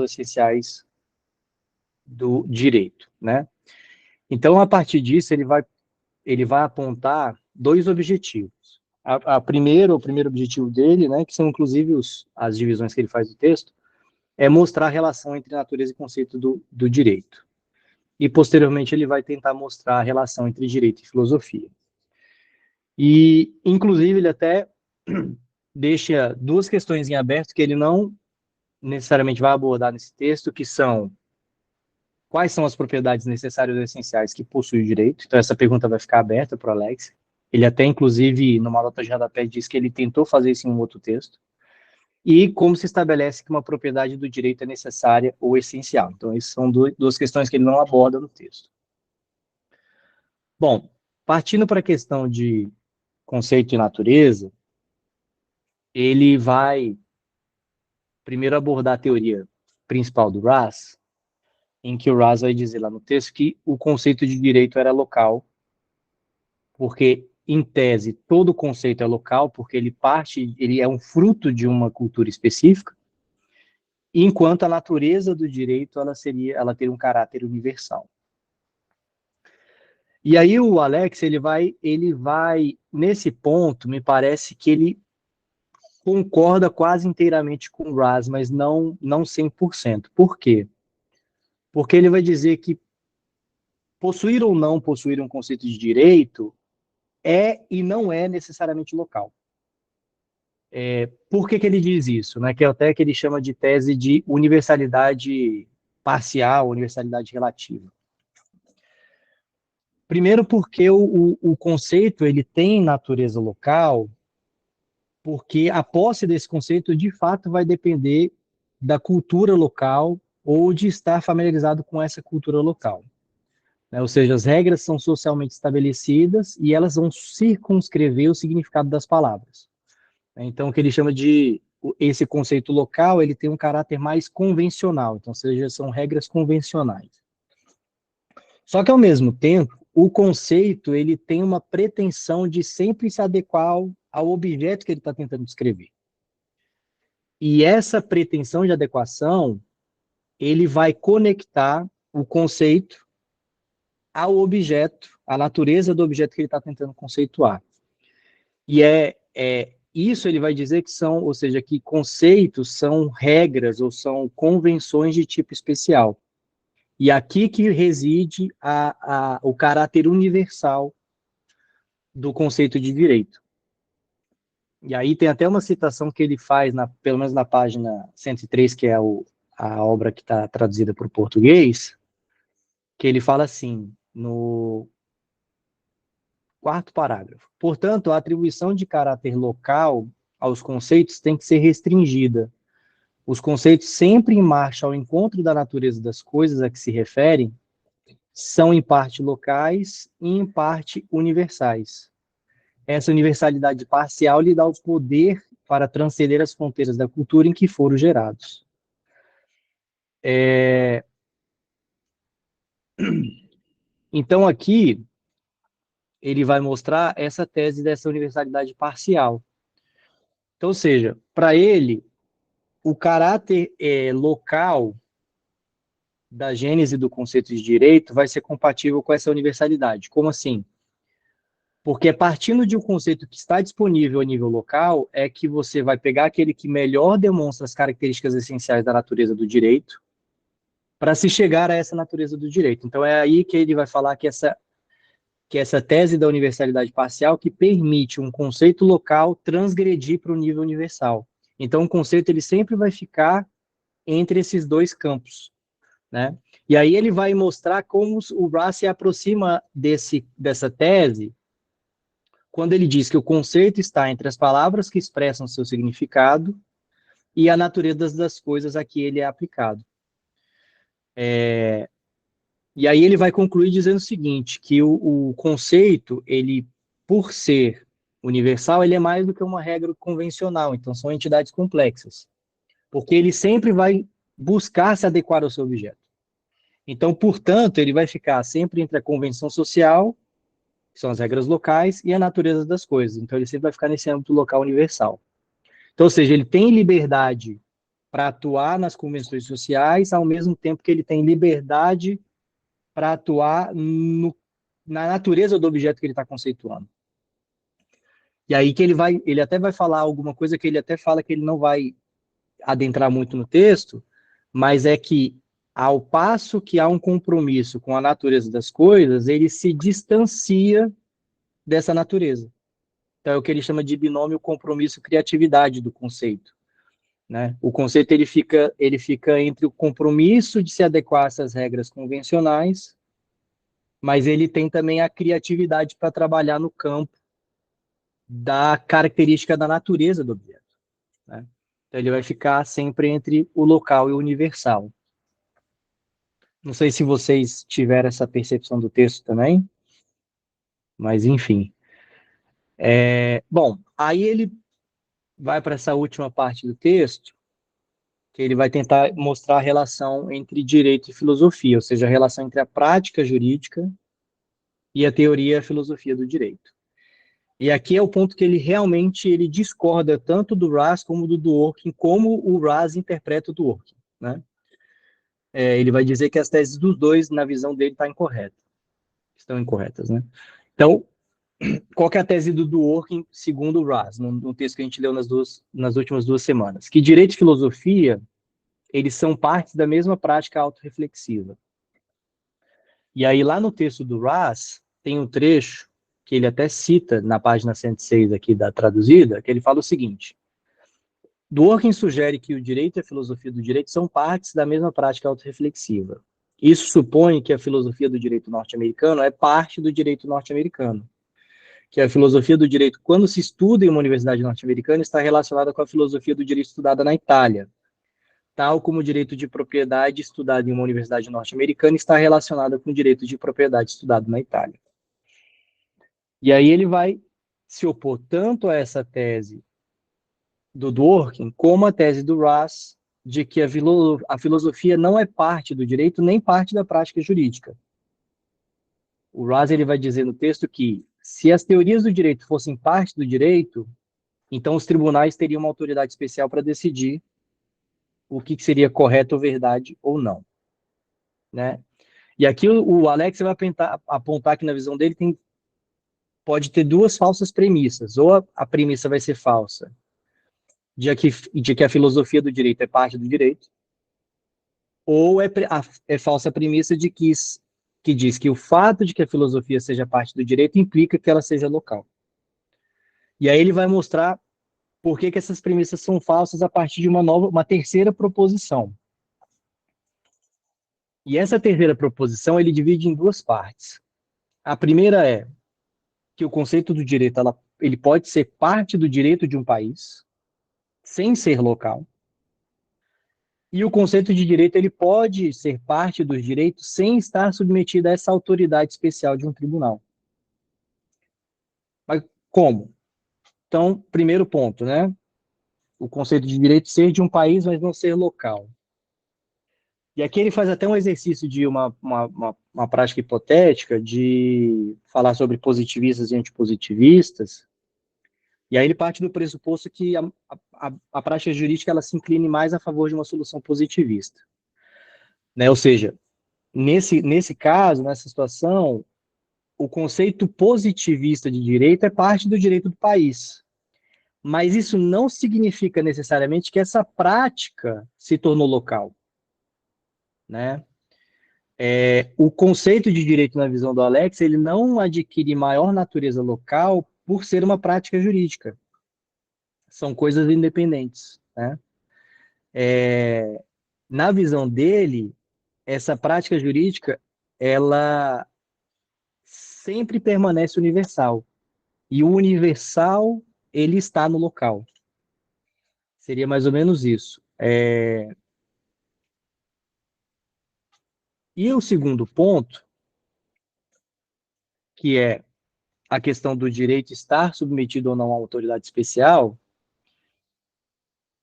essenciais do direito, né? Então, a partir disso, ele vai apontar dois objetivos. O primeiro objetivo dele, né, que são inclusive as divisões que ele faz do texto, é mostrar a relação entre natureza e conceito do direito. E, posteriormente, ele vai tentar mostrar a relação entre direito e filosofia. E, inclusive, ele até deixa duas questões em aberto que ele não necessariamente vai abordar nesse texto, que são: quais são as propriedades necessárias ou essenciais que possui o direito? Então, essa pergunta vai ficar aberta para o Alex. Ele até, inclusive, numa nota de rodapé, diz que ele tentou fazer isso em um outro texto. E como se estabelece que uma propriedade do direito é necessária ou essencial. Então, essas são duas questões que ele não aborda no texto. Bom, partindo para a questão de conceito e natureza, ele vai primeiro abordar a teoria principal do Raz, em que o Raz vai dizer lá no texto que o conceito de direito era local, porque, em tese, todo conceito é local, porque ele é um fruto de uma cultura específica, enquanto a natureza do direito ela teria um caráter universal. E aí o Alex, ele vai nesse ponto, me parece que ele concorda quase inteiramente com o Raz, mas não 100%. Por quê? Porque ele vai dizer que possuir ou não possuir um conceito de direito é e não é necessariamente local. Por que ele diz isso? Né? Que é até que ele chama de tese de universalidade parcial, universalidade relativa. Primeiro porque o conceito ele tem natureza local, porque a posse desse conceito de fato vai depender da cultura local ou de estar familiarizado com essa cultura local. Ou seja, as regras são socialmente estabelecidas e elas vão circunscrever o significado das palavras. Então, o que ele chama de esse conceito local, ele tem um caráter mais convencional, então, ou seja, são regras convencionais. Só que, ao mesmo tempo, o conceito ele tem uma pretensão de sempre se adequar ao objeto que ele está tentando descrever. E essa pretensão de adequação, ele vai conectar o conceito ao objeto, à natureza do objeto que ele está tentando conceituar. E isso ele vai dizer que são, ou seja, que conceitos são regras ou são convenções de tipo especial. E aqui que reside o caráter universal do conceito de direito. E aí tem até uma citação que ele faz, pelo menos na página 103, que é a obra que está traduzida para o português, que ele fala assim, no quarto parágrafo: portanto, a atribuição de caráter local aos conceitos tem que ser restringida. Os conceitos sempre em marcha ao encontro da natureza das coisas a que se referem são em parte locais e em parte universais. Essa universalidade parcial lhe dá o poder para transcender as fronteiras da cultura em que foram gerados. Então, aqui, ele vai mostrar essa tese dessa universalidade parcial. Então, ou seja, para ele, o caráter local da gênese do conceito de direito vai ser compatível com essa universalidade. Como assim? Porque partindo de um conceito que está disponível a nível local, é que você vai pegar aquele que melhor demonstra as características essenciais da natureza do direito, para se chegar a essa natureza do direito. Então é aí que ele vai falar que essa tese da universalidade parcial que permite um conceito local transgredir para o nível universal. Então o conceito ele sempre vai ficar entre esses dois campos, né? E aí ele vai mostrar como o Raz se aproxima dessa tese quando ele diz que o conceito está entre as palavras que expressam seu significado e a natureza das coisas a que ele é aplicado. E aí ele vai concluir dizendo o seguinte, que o conceito, ele, por ser universal, ele é mais do que uma regra convencional, então são entidades complexas, porque ele sempre vai buscar se adequar ao seu objeto. Então, portanto, ele vai ficar sempre entre a convenção social, que são as regras locais, e a natureza das coisas. Então, ele sempre vai ficar nesse âmbito local universal. Então, ou seja, ele tem liberdade para atuar nas convenções sociais, ao mesmo tempo que ele tem liberdade para atuar na natureza do objeto que ele está conceituando. E aí que ele até vai falar alguma coisa que ele até fala que ele não vai adentrar muito no texto, mas é que ao passo que há um compromisso com a natureza das coisas, ele se distancia dessa natureza. Então é o que ele chama de binômio compromisso-criatividade do conceito. Né? O conceito ele fica entre o compromisso de se adequar a essas regras convencionais, mas ele tem também a criatividade para trabalhar no campo da característica da natureza do objeto. Né? Então ele vai ficar sempre entre o local e o universal. Não sei se vocês tiveram essa percepção do texto também, mas enfim. Bom, aí ele vai para essa última parte do texto, que ele vai tentar mostrar a relação entre direito e filosofia, ou seja, a relação entre a prática jurídica e a teoria e a filosofia do direito. E aqui é o ponto que ele realmente ele discorda tanto do Raz como do Dworkin, como o Raz interpreta o Dworkin. Né? Ele vai dizer que as teses dos dois, na visão dele, estão incorretas. Né? Então, qual que é a tese do Dworkin, segundo o Raz, no texto que a gente leu nas últimas 2 semanas? Que direito e filosofia, eles são partes da mesma prática autorreflexiva. E aí, lá no texto do Raz, tem um trecho que ele até cita na página 106 aqui da traduzida, que ele fala o seguinte: Dworkin sugere que o direito e a filosofia do direito são partes da mesma prática autorreflexiva. Isso supõe que a filosofia do direito norte-americano é parte do direito norte-americano, que a filosofia do direito, quando se estuda em uma universidade norte-americana, está relacionada com a filosofia do direito estudada na Itália, tal como o direito de propriedade estudado em uma universidade norte-americana está relacionado com o direito de propriedade estudado na Itália. E aí ele vai se opor tanto a essa tese do Dworkin como a tese do Raz de que a filosofia não é parte do direito nem parte da prática jurídica. O Raz ele vai dizer no texto que se as teorias do direito fossem parte do direito, então os tribunais teriam uma autoridade especial para decidir o que seria correto ou verdade ou não. Né? E aqui o Alex vai apontar que na visão dele pode ter duas falsas premissas. Ou a premissa vai ser falsa, de que a filosofia do direito é parte do direito, ou é falsa a premissa que diz que o fato de que a filosofia seja parte do direito implica que ela seja local. E aí ele vai mostrar por que essas premissas são falsas a partir de uma terceira proposição. E essa terceira proposição ele divide em duas partes. A primeira é que o conceito do direito ele pode ser parte do direito de um país, sem ser local. E o conceito de direito ele pode ser parte dos direitos sem estar submetido a essa autoridade especial de um tribunal. Mas como? Então, primeiro ponto, né? O conceito de direito ser de um país, mas não ser local. E aqui ele faz até um exercício de uma prática hipotética de falar sobre positivistas e antipositivistas. E aí ele parte do pressuposto que a prática jurídica ela se incline mais a favor de uma solução positivista. Né? Ou seja, nesse caso, nessa situação, o conceito positivista de direito é parte do direito do país. Mas isso não significa necessariamente que essa prática se tornou local. Né? O conceito de direito na visão do Alex, ele não adquire maior natureza local por ser uma prática jurídica. São coisas independentes. Né? Na visão dele, essa prática jurídica, ela sempre permanece universal. E o universal, ele está no local. Seria mais ou menos isso. E o segundo ponto, que é a questão do direito estar submetido ou não à autoridade especial,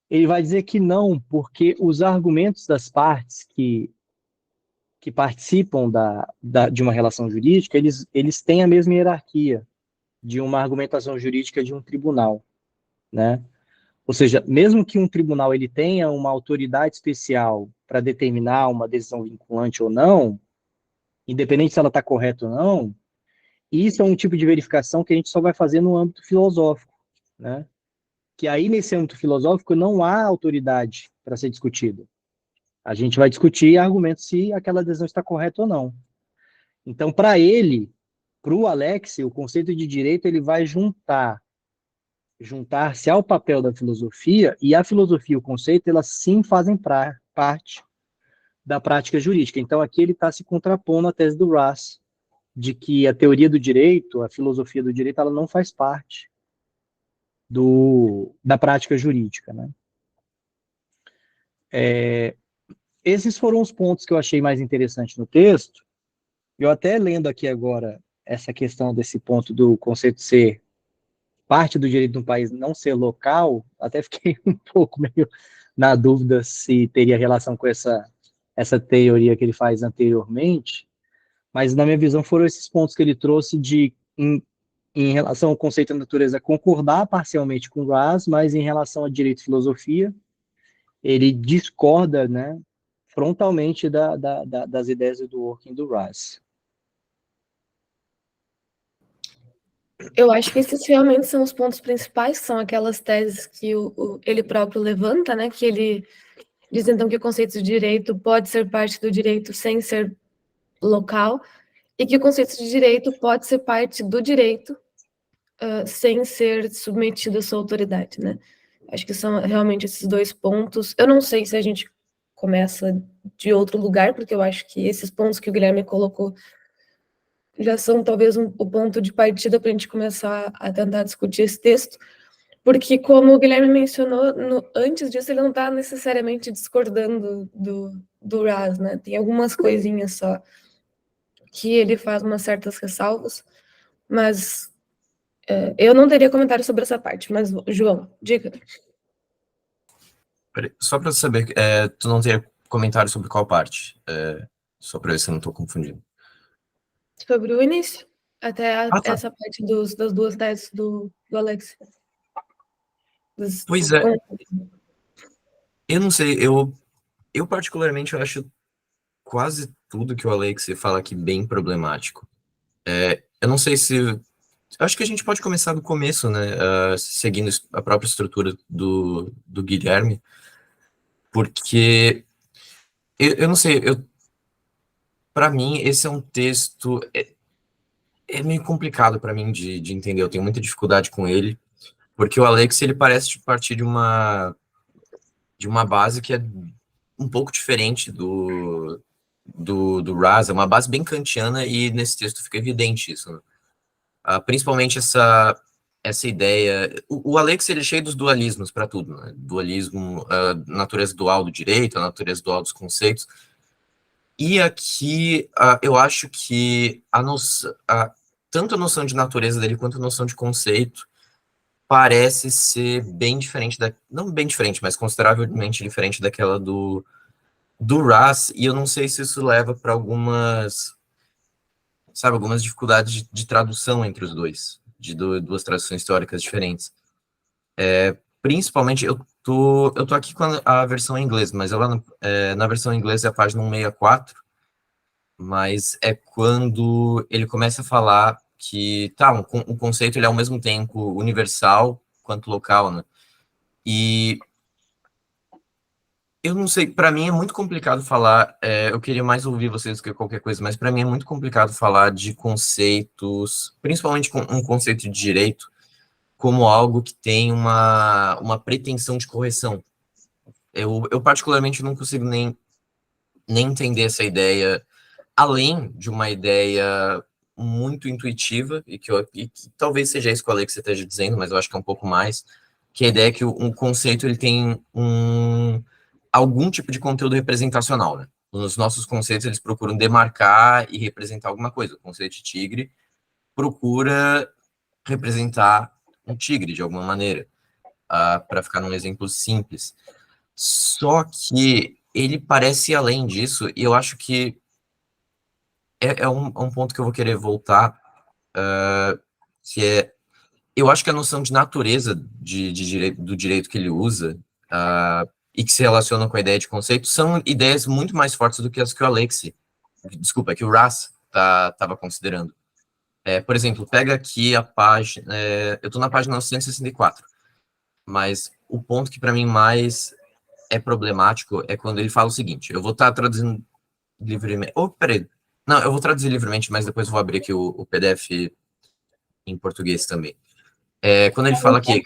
ele vai dizer que não, porque os argumentos das partes que participam de uma relação jurídica, eles têm a mesma hierarquia de uma argumentação jurídica de um tribunal, né? Ou seja, mesmo que um tribunal ele tenha uma autoridade especial para determinar uma decisão vinculante ou não, independente se ela está correta ou não, isso é um tipo de verificação que a gente só vai fazer no âmbito filosófico, né? Que aí nesse âmbito filosófico não há autoridade para ser discutida. A gente vai discutir argumentos se aquela decisão está correta ou não. Então, para ele, para o Alex, o conceito de direito ele vai juntar-se ao papel da filosofia, e a filosofia e o conceito, elas sim fazem parte da prática jurídica. Então, aqui ele está se contrapondo à tese do Russ, de que a teoria do direito, a filosofia do direito, ela não faz parte da prática jurídica, né? Esses foram os pontos que eu achei mais interessantes no texto. Eu até lendo aqui agora essa questão desse ponto do conceito ser parte do direito de um país não ser local, até fiquei um pouco meio na dúvida se teria relação com essa teoria que ele faz anteriormente, mas na minha visão foram esses pontos que ele trouxe em relação ao conceito da natureza concordar parcialmente com o Raz, mas em relação a direito e filosofia, ele discorda, né, frontalmente das ideias do working do Raz. Eu acho que esses realmente são os pontos principais, são aquelas teses que ele próprio levanta, né? Que ele diz então que o conceito de direito pode ser parte do direito sem ser local, e que o conceito de direito pode ser parte do direito sem ser submetido à sua autoridade, né? Acho que são realmente esses dois pontos. Eu não sei se a gente começa de outro lugar, porque eu acho que esses pontos que o Guilherme colocou já são talvez o ponto de partida para a gente começar a tentar discutir esse texto, porque como o Guilherme mencionou, antes disso ele não está necessariamente discordando do Raz, né? Tem algumas coisinhas só que ele faz umas certas ressalvas, mas eu não teria comentário sobre essa parte, mas João, diga. Só para saber, tu não teria comentário sobre qual parte? Só para ver se eu não estou confundindo. Sobre o início, até tá. Essa parte das duas teses do Alex. Pois é. Eu não sei, eu particularmente eu acho quase tudo que o Alex fala aqui bem problemático. Eu não sei se... Acho que a gente pode começar do começo, né? Seguindo a própria estrutura do Guilherme, porque eu não sei, para mim esse é um texto... É meio complicado para mim de entender, eu tenho muita dificuldade com ele, porque o Alex, ele parece partir de uma base que é um pouco diferente do Raz, é uma base bem kantiana, e nesse texto fica evidente isso, né? Principalmente essa ideia... O Alex, ele é cheio dos dualismos para tudo, né? Dualismo, a natureza dual do direito, a natureza dual dos conceitos, e aqui eu acho que tanto a noção de natureza dele quanto a noção de conceito parece ser bem diferente, não bem diferente, mas consideravelmente diferente daquela do Raz, e eu não sei se isso leva para algumas dificuldades de tradução entre os dois, de duas traduções teóricas diferentes. Principalmente, eu tô aqui com a versão em inglês, mas na versão em inglês é a página 164, mas é quando ele começa a falar que, um conceito ele é ao mesmo tempo universal quanto local, né? E eu não sei, para mim é muito complicado falar, eu queria mais ouvir vocês do que qualquer coisa, mas para mim é muito complicado falar de conceitos, principalmente com um conceito de direito, como algo que tem uma pretensão de correção. Eu particularmente não consigo nem entender essa ideia, além de uma ideia muito intuitiva, e que talvez seja isso que o Alex esteja dizendo, mas eu acho que é um pouco mais, que a ideia é que um conceito ele tem algum tipo de conteúdo representacional, né? Os nossos conceitos, eles procuram demarcar e representar alguma coisa. O conceito de tigre procura representar um tigre, de alguma maneira, para ficar num exemplo simples. Só que ele parece ir além disso, e eu acho que é um ponto que eu vou querer voltar, que é eu acho que a noção de natureza do direito que ele usa e que se relacionam com a ideia de conceito são ideias muito mais fortes do que as que o que o Raz estava considerando. Por exemplo, pega aqui a página, eu estou na página 164, mas o ponto que para mim mais é problemático é quando ele fala o seguinte, eu vou estar traduzindo livremente, peraí, não, eu vou traduzir livremente, mas depois eu vou abrir aqui o PDF em português também. Quando ele fala que...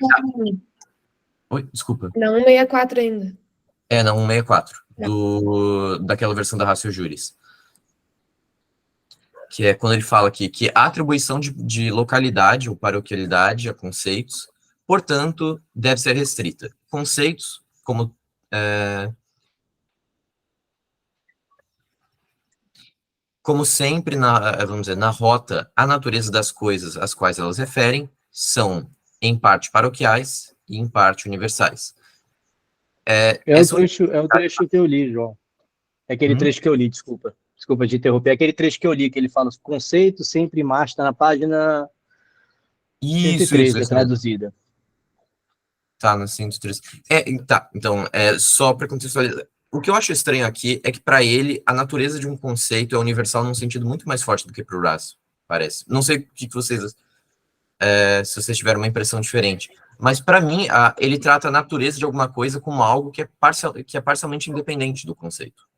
Oi, desculpa. Não, 164 ainda. Não, 164, daquela versão da Ratio Juris. Que é quando ele fala aqui que a atribuição de localidade ou paroquialidade a conceitos, portanto, deve ser restrita. Conceitos, como sempre, vamos dizer, na rota, a natureza das coisas às quais elas referem são, em parte, paroquiais e, em parte, universais. O trecho que eu li, João. É aquele trecho que eu li, desculpa. Desculpa te interromper. É aquele trecho que eu li, que ele fala os conceitos sempre em marcha, tá na página 113, traduzida. Tá, na 113. Então, só para contextualizar. O que eu acho estranho aqui é que, para ele, a natureza de um conceito é universal num sentido muito mais forte do que para o Raz, parece. Não sei o que vocês... se vocês tiveram uma impressão diferente. Mas, para mim, ele trata a natureza de alguma coisa como algo que é parcialmente independente do conceito.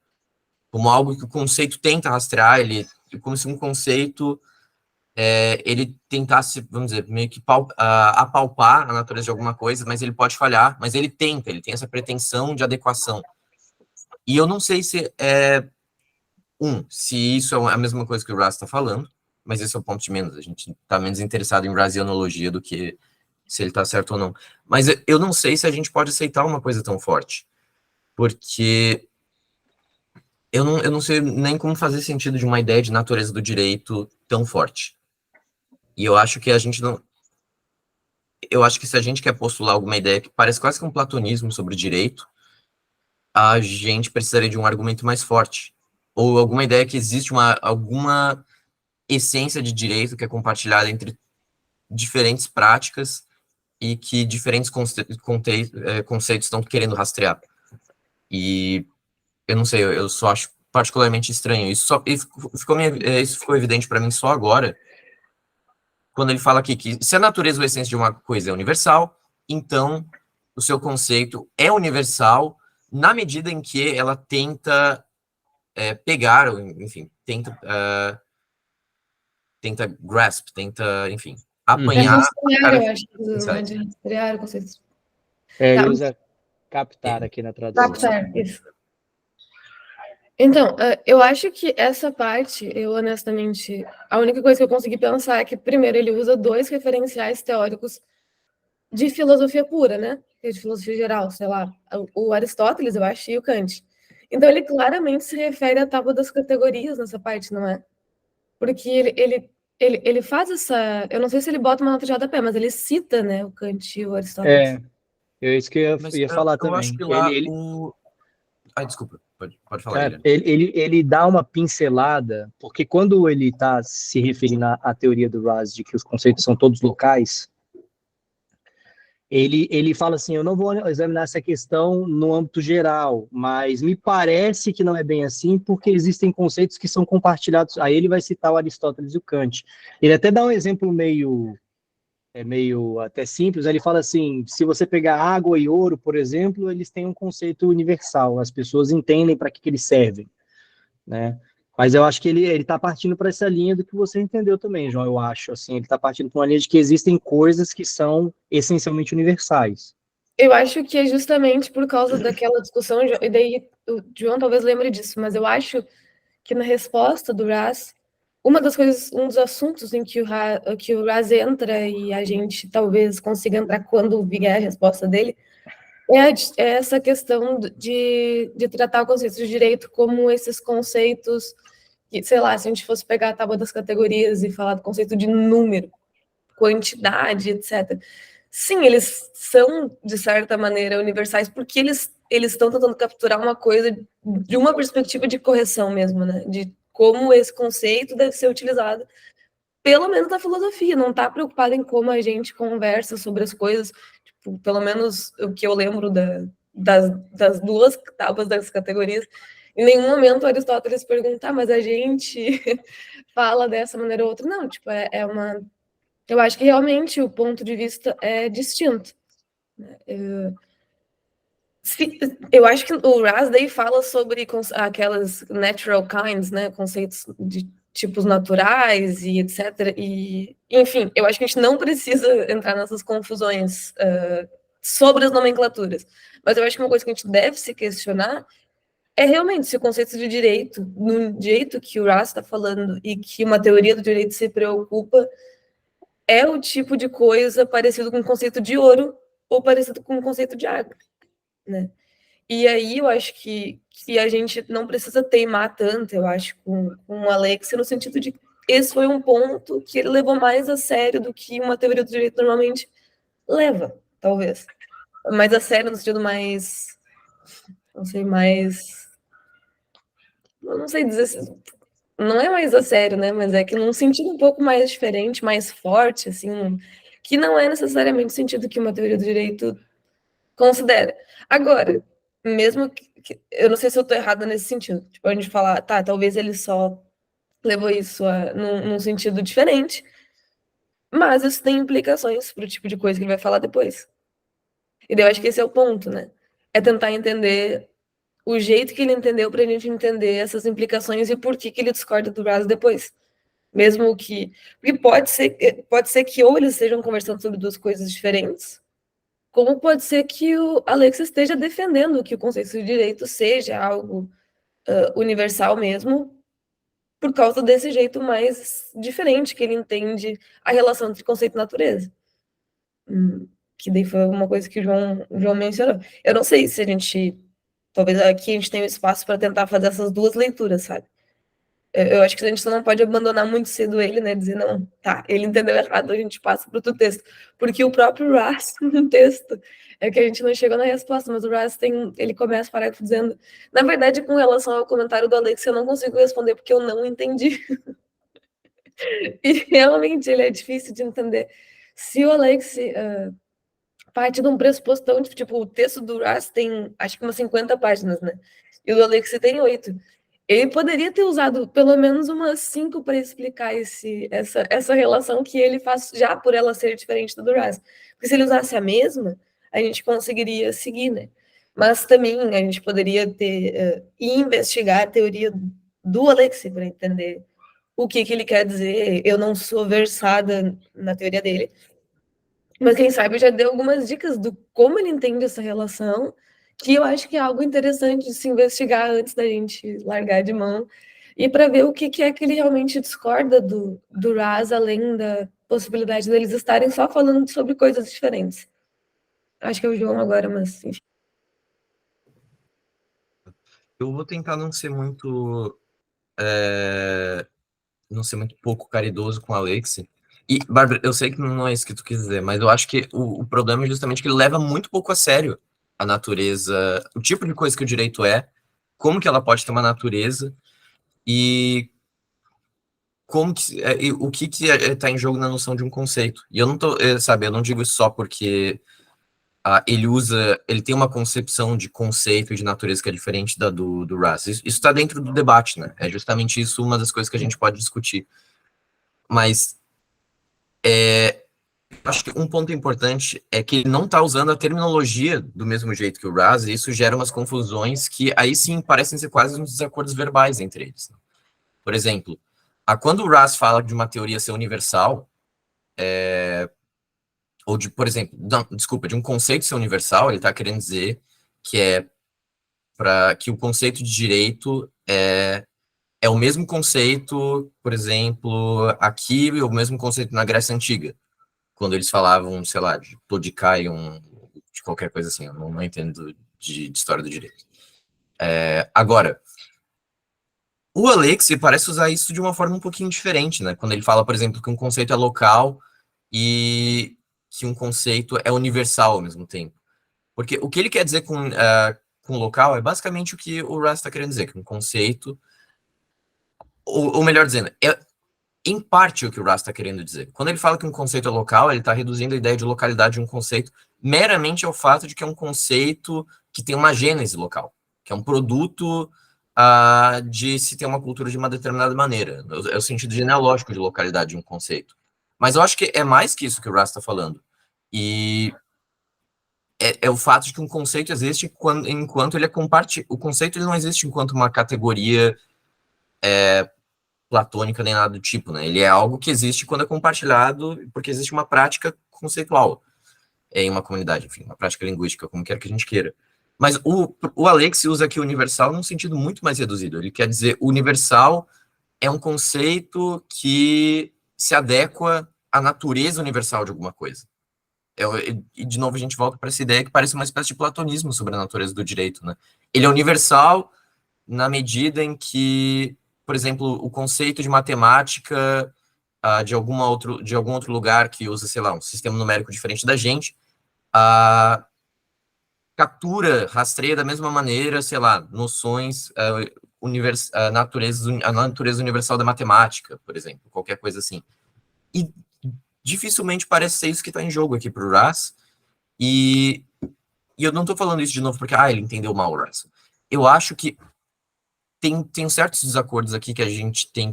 Como algo que o conceito tenta rastrear, como se um conceito ele tentasse, vamos dizer, meio que apalpar a natureza de alguma coisa, mas ele pode falhar, mas ele tem essa pretensão de adequação. E eu não sei se se isso é a mesma coisa que o Raz está falando, mas esse é o ponto de menos. A gente está menos interessado em Razianologia do que se ele está certo ou não. Mas eu não sei se a gente pode aceitar uma coisa tão forte, porque eu não sei nem como fazer sentido de uma ideia de natureza do direito tão forte. E eu acho que a gente não... Eu acho que se a gente quer postular alguma ideia que parece quase que um platonismo sobre direito, a gente precisaria de um argumento mais forte. Ou alguma ideia que existe alguma essência de direito que é compartilhada entre diferentes práticas e que diferentes conceitos estão querendo rastrear. E eu não sei, eu só acho particularmente estranho. Isso ficou evidente para mim só agora, quando ele fala aqui que se a natureza ou a essência de uma coisa é universal, então o seu conceito é universal na medida em que ela tenta pegar, enfim, tenta grasp, enfim, apanhar... Rastrear, eu acho que usa de rastrear conceitos. Ele usa captar aqui na tradução. Captar, isso. Então, eu acho que essa parte, eu honestamente, a única coisa que eu consegui pensar é que, primeiro, ele usa 2 referenciais teóricos de filosofia pura, né? De filosofia geral, sei lá, o Aristóteles, eu acho, e o Kant. Então, ele claramente se refere à tábua das categorias nessa parte, não é? Porque ele faz essa... Eu não sei se ele bota uma nota de rodapé, mas ele cita, né, o Kant e o Aristóteles. É isso que eu ia falar também. Eu acho que lá desculpa, pode falar. Ele dá uma pincelada, porque quando ele está se referindo à teoria do Raz de que os conceitos são todos locais, ele fala assim, eu não vou examinar essa questão no âmbito geral, mas me parece que não é bem assim, porque existem conceitos que são compartilhados. Aí ele vai citar o Aristóteles e o Kant. Ele até dá um exemplo meio até simples. Ele fala assim, se você pegar água e ouro, por exemplo, eles têm um conceito universal, as pessoas entendem para que eles servem, né? Mas eu acho que ele está partindo para essa linha do que você entendeu também, João, eu acho. Assim, ele está partindo para uma linha de que existem coisas que são essencialmente universais. Eu acho que é justamente por causa daquela discussão, e daí o João talvez lembre disso, mas eu acho que na resposta do Raz, um dos assuntos em que o Raz entra e a gente talvez consiga entrar quando vier a resposta dele, é essa questão de tratar o conceito de direito como esses conceitos que, sei lá, se a gente fosse pegar a tábua das categorias e falar do conceito de número, quantidade, etc. Sim, eles são, de certa maneira, universais, porque eles estão tentando capturar uma coisa de uma perspectiva de correção mesmo, né? De como esse conceito deve ser utilizado pelo menos na filosofia, não está preocupado em como a gente conversa sobre as coisas, tipo, pelo menos o que eu lembro das duas tábuas das categorias, em nenhum momento Aristóteles pergunta, mas a gente fala dessa maneira ou outra. Não, tipo, eu acho que realmente o ponto de vista é distinto. Eu acho que o Rasday fala sobre aquelas natural kinds, né, conceitos de tipos naturais e etc. E, enfim, eu acho que a gente não precisa entrar nessas confusões sobre as nomenclaturas. Mas eu acho que uma coisa que a gente deve se questionar é realmente se o conceito de direito, no jeito que o Ras está falando e que uma teoria do direito se preocupa, é o tipo de coisa parecido com o conceito de ouro ou parecido com o conceito de água, né? E aí eu acho que a gente não precisa teimar tanto, eu acho, com o Alex, no sentido de que esse foi um ponto que ele levou mais a sério do que uma teoria do direito normalmente leva, talvez. Mais a sério no sentido mais, não sei, mais, eu não sei dizer, não é mais a sério, né? Mas é que num sentido um pouco mais diferente, mais forte, assim, que não é necessariamente o sentido que uma teoria do direito considera. Agora, mesmo que eu não sei se eu estou errada nesse sentido. Tipo, a gente falar, tá, talvez ele só levou isso num sentido diferente, mas isso tem implicações para o tipo de coisa que ele vai falar depois. E daí eu acho que esse é o ponto, né? É tentar entender o jeito que ele entendeu para a gente entender essas implicações e por que ele discorda do Raz depois. Mesmo que. Porque pode ser que ou eles estejam conversando sobre duas coisas diferentes, como pode ser que o Alex esteja defendendo que o conceito de direito seja algo universal mesmo, por causa desse jeito mais diferente que ele entende a relação entre conceito e natureza. Que daí foi uma coisa que o João mencionou. Eu não sei se a gente. Talvez aqui a gente tenha um espaço para tentar fazer essas duas leituras, sabe? Eu acho que a gente não pode abandonar muito cedo ele, né? Dizer, não, tá, ele entendeu errado, a gente passa para outro texto. Porque o próprio Ras, no texto, é que a gente não chegou na resposta, mas o Ras ele começa o parágrafo dizendo, na verdade, com relação ao comentário do Alex, eu não consigo responder porque eu não entendi. E realmente ele é difícil de entender. Se o Alex parte de um pressuposto tão, tipo, o texto do Ras tem, acho que umas 50 páginas, né? E o do Alex tem 8. Ele poderia ter usado pelo menos umas 5 para explicar essa relação que ele faz já por ela ser diferente do Raz. Porque se ele usasse a mesma, a gente conseguiria seguir, né? Mas também a gente poderia ter investigar a teoria do Alexei para entender o que ele quer dizer. Eu não sou versada na teoria dele, mas quem sabe já deu algumas dicas do como ele entende essa relação, que eu acho que é algo interessante de se investigar antes da gente largar de mão, e para ver o que é que ele realmente discorda do Raz, além da possibilidade deles estarem só falando sobre coisas diferentes. Acho que é o João agora, mas enfim. Eu vou tentar não ser muito pouco caridoso com o Alex. E, Bárbara, eu sei que não é isso que tu quis dizer, mas eu acho que o problema é justamente que ele leva muito pouco a sério a natureza, o tipo de coisa que o direito é, como que ela pode ter uma natureza e como que, e o que está em jogo na noção de um conceito. E eu não tô, sabe, eu não digo isso só porque ele tem uma concepção de conceito e de natureza que é diferente da do Raz. Isso está dentro do debate, né? É justamente isso uma das coisas que a gente pode discutir. Mas acho que um ponto importante é que ele não está usando a terminologia do mesmo jeito que o Raz, e isso gera umas confusões que aí sim parecem ser quase uns desacordos verbais entre eles. Por exemplo, quando o Raz fala de uma teoria ser universal, ou de, por exemplo, não, desculpa, de um conceito ser universal, ele está querendo dizer que para que o conceito de direito é o mesmo conceito, por exemplo, aqui, o mesmo conceito na Grécia Antiga, quando eles falavam, sei lá, de Todicaion, de qualquer coisa assim, eu não entendo de história do direito. Agora, o Alexei parece usar isso de uma forma um pouquinho diferente, né? Quando ele fala, por exemplo, que um conceito é local e que um conceito é universal ao mesmo tempo. Porque o que ele quer dizer com local é basicamente o que o Russ está querendo dizer, que um conceito, ou melhor dizendo, em parte, o que o Russ está querendo dizer. Quando ele fala que um conceito é local, ele está reduzindo a ideia de localidade de um conceito meramente ao fato de que é um conceito que tem uma gênese local, que é um produto de se ter uma cultura de uma determinada maneira. É o sentido genealógico de localidade de um conceito. Mas eu acho que é mais que isso que o Russ está falando. E é o fato de que um conceito existe enquanto ele é compartilhado. O conceito ele não existe enquanto uma categoria platônica nem nada do tipo, né? Ele é algo que existe quando é compartilhado, porque existe uma prática conceitual em uma comunidade, enfim, uma prática linguística, como quer que a gente queira. Mas o Alex usa aqui universal num sentido muito mais reduzido. Ele quer dizer universal é um conceito que se adequa à natureza universal de alguma coisa. E, de novo, a gente volta para essa ideia que parece uma espécie de platonismo sobre a natureza do direito, né? Ele é universal na medida em que, por exemplo, o conceito de matemática de algum outro lugar que usa, sei lá, um sistema numérico diferente da gente, captura, rastreia da mesma maneira, sei lá, noções, a natureza universal da matemática, por exemplo, qualquer coisa assim. E dificilmente parece ser isso que está em jogo aqui para o Russ, e eu não estou falando isso de novo porque, ele entendeu mal o Russ. Eu acho que tem certos desacordos aqui que a gente tem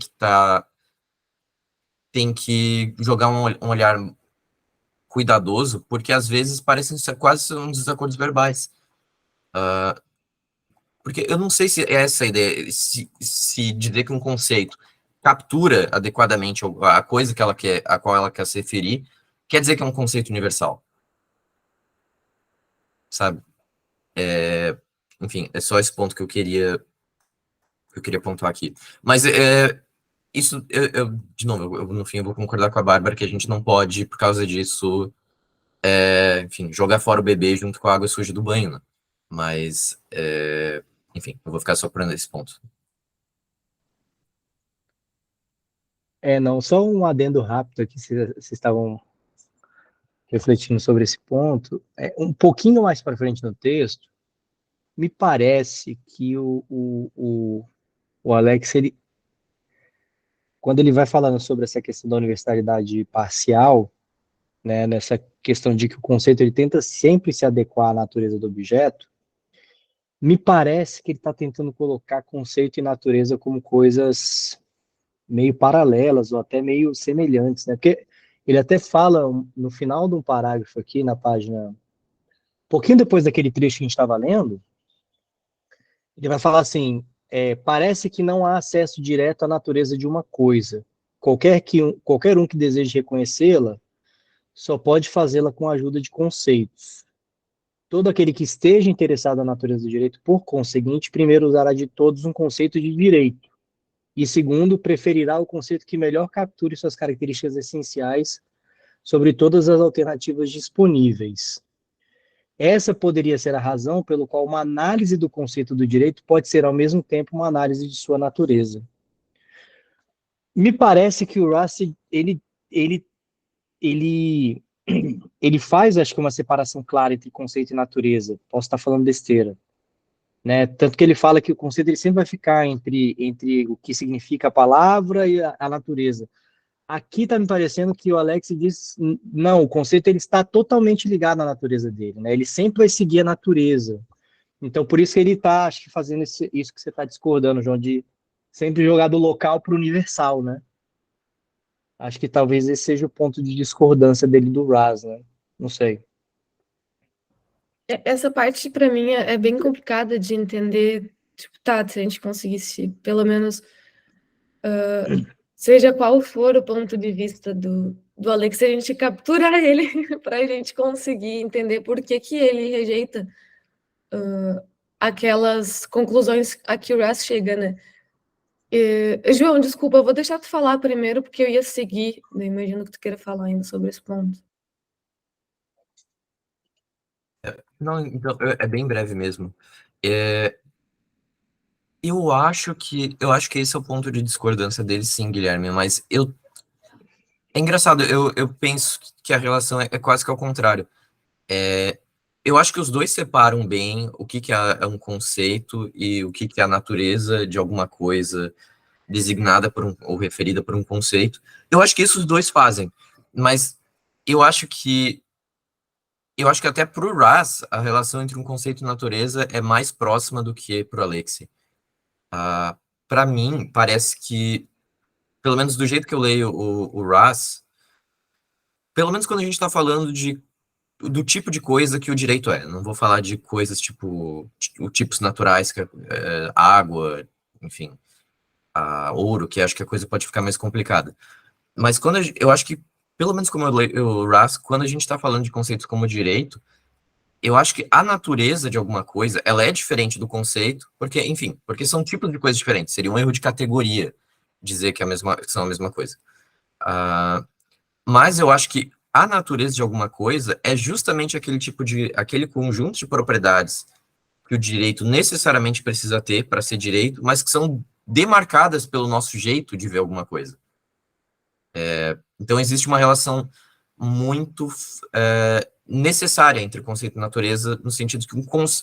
que jogar um olhar cuidadoso, porque às vezes parecem ser quase uns desacordos verbais. Porque eu não sei se é essa a ideia, se dizer que um conceito captura adequadamente a coisa que ela quer, a qual ela quer se referir, quer dizer que é um conceito universal. Sabe? Enfim, é só esse ponto que eu queria pontuar aqui. Mas isso, de novo, no fim eu vou concordar com a Bárbara que a gente não pode, por causa disso, enfim, jogar fora o bebê junto com a água suja do banho, né? Mas, enfim, eu vou ficar só por esse ponto. Não, só um adendo rápido aqui, vocês estavam refletindo sobre esse ponto. Um pouquinho mais para frente no texto, me parece que o Alex, quando ele vai falando sobre essa questão da universalidade parcial, né, nessa questão de que o conceito ele tenta sempre se adequar à natureza do objeto, me parece que ele está tentando colocar conceito e natureza como coisas meio paralelas ou até meio semelhantes, né? Porque ele até fala no final de um parágrafo aqui na página, um pouquinho depois daquele trecho que a gente estava lendo, ele vai falar assim: parece que não há acesso direto à natureza de uma coisa. Qualquer um que deseje reconhecê-la só pode fazê-la com a ajuda de conceitos. Todo aquele que esteja interessado na natureza do direito, por conseguinte, primeiro usará de todos um conceito de direito, e segundo, preferirá o conceito que melhor capture suas características essenciais sobre todas as alternativas disponíveis. Essa poderia ser a razão pelo qual uma análise do conceito do direito pode ser ao mesmo tempo uma análise de sua natureza. Me parece que o Russ, ele faz, acho que, uma separação clara entre conceito e natureza. Posso estar falando besteira, né? Tanto que ele fala que o conceito ele sempre vai ficar entre o que significa a palavra e a natureza. Aqui está me parecendo que o Alex diz, não, o conceito ele está totalmente ligado à natureza dele, né? Ele sempre vai seguir a natureza. Então, por isso que ele está, acho que, fazendo isso que você está discordando, João, de sempre jogar do local para o universal, né? Acho que talvez esse seja o ponto de discordância dele do Russ, né? Não sei. Essa parte, para mim, é bem complicada de entender. Tipo, se a gente conseguisse, pelo menos, seja qual for o ponto de vista do Alex, a gente capturar ele para a gente conseguir entender por que ele rejeita aquelas conclusões a que o Russ chega, né? João, desculpa, eu vou deixar tu falar primeiro, porque eu ia seguir, né? Imagino que tu queira falar ainda sobre esse ponto. Não, então, é bem breve mesmo. Eu acho que esse é o ponto de discordância dele, sim, Guilherme, mas é engraçado, eu penso que a relação é quase que ao contrário. Eu acho que os dois separam bem o que é um conceito e o que é a natureza de alguma coisa, designada ou referida por um conceito. Eu acho que isso os dois fazem, mas eu acho que até para o Raz, a relação entre um conceito e natureza é mais próxima do que para o Alexei. Para mim, parece que, pelo menos do jeito que eu leio o Raz, pelo menos quando a gente está falando do tipo de coisa que o direito é, não vou falar de coisas tipo tipos naturais, que água, enfim, ouro, que acho que a coisa pode ficar mais complicada. Mas eu acho que, pelo menos como eu leio o Raz, quando a gente está falando de conceitos como direito, eu acho que a natureza de alguma coisa, ela é diferente do conceito, porque, enfim, porque são tipos de coisas diferentes. Seria um erro de categoria dizer que são a mesma coisa. Mas eu acho que a natureza de alguma coisa é justamente aquele conjunto de propriedades que o direito necessariamente precisa ter para ser direito, mas que são demarcadas pelo nosso jeito de ver alguma coisa. Então existe uma relação muito necessária entre conceito e natureza, no sentido que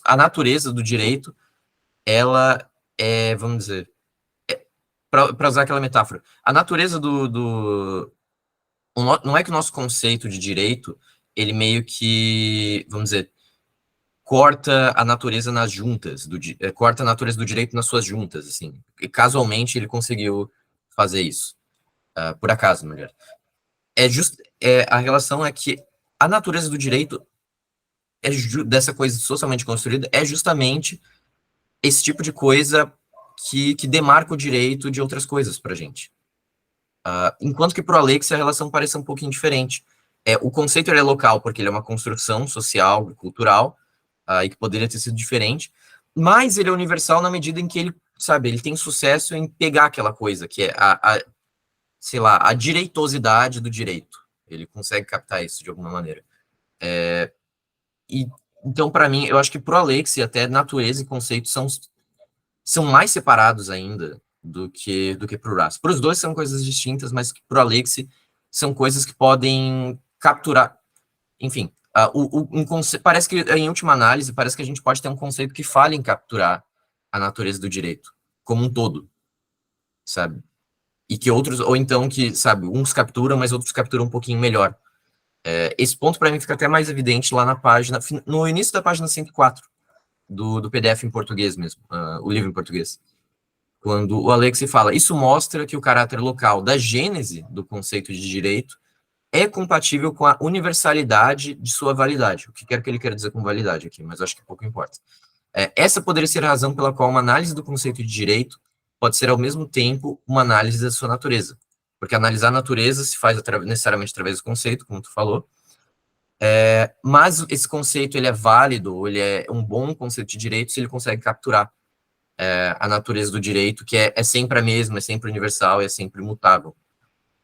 a natureza do direito, ela vamos dizer, para usar aquela metáfora, a natureza não é que o nosso conceito de direito, ele meio que, vamos dizer, corta a natureza nas juntas, corta a natureza do direito nas suas juntas, assim, e casualmente ele conseguiu fazer isso, por acaso, melhor. A relação é que a natureza do direito dessa coisa socialmente construída é justamente esse tipo de coisa que demarca o direito de outras coisas pra gente. Enquanto que pro Alex a relação parece um pouquinho diferente. O conceito ele é local, porque ele é uma construção social e cultural, e que poderia ter sido diferente, mas ele é universal na medida em que ele, sabe, ele tem sucesso em pegar aquela coisa, que é sei lá, a direitosidade do direito. Ele consegue captar isso de alguma maneira. Então, para mim, eu acho que pro Alex até natureza e conceito são mais separados ainda do que pro Raz. Para os dois são coisas distintas, mas pro Alex são coisas que podem capturar. Enfim, parece que, em última análise, parece que a gente pode ter um conceito que falha em capturar a natureza do direito como um todo, sabe? E que outros, ou então que, sabe, uns capturam, mas outros capturam um pouquinho melhor. Esse ponto, para mim, fica até mais evidente lá na página, no início da página 104, do PDF em português mesmo, o livro em português. Quando o Alexei fala, isso mostra que o caráter local da gênese do conceito de direito é compatível com a universalidade de sua validade. O que quer que ele queira dizer com validade aqui, mas acho que pouco importa. Essa poderia ser a razão pela qual uma análise do conceito de direito pode ser, ao mesmo tempo, uma análise da sua natureza. Porque analisar a natureza se faz necessariamente através do conceito, como tu falou, mas esse conceito ele é válido, ou ele é um bom conceito de direito se ele consegue capturar a natureza do direito, que é sempre a mesma, é sempre universal, é sempre imutável,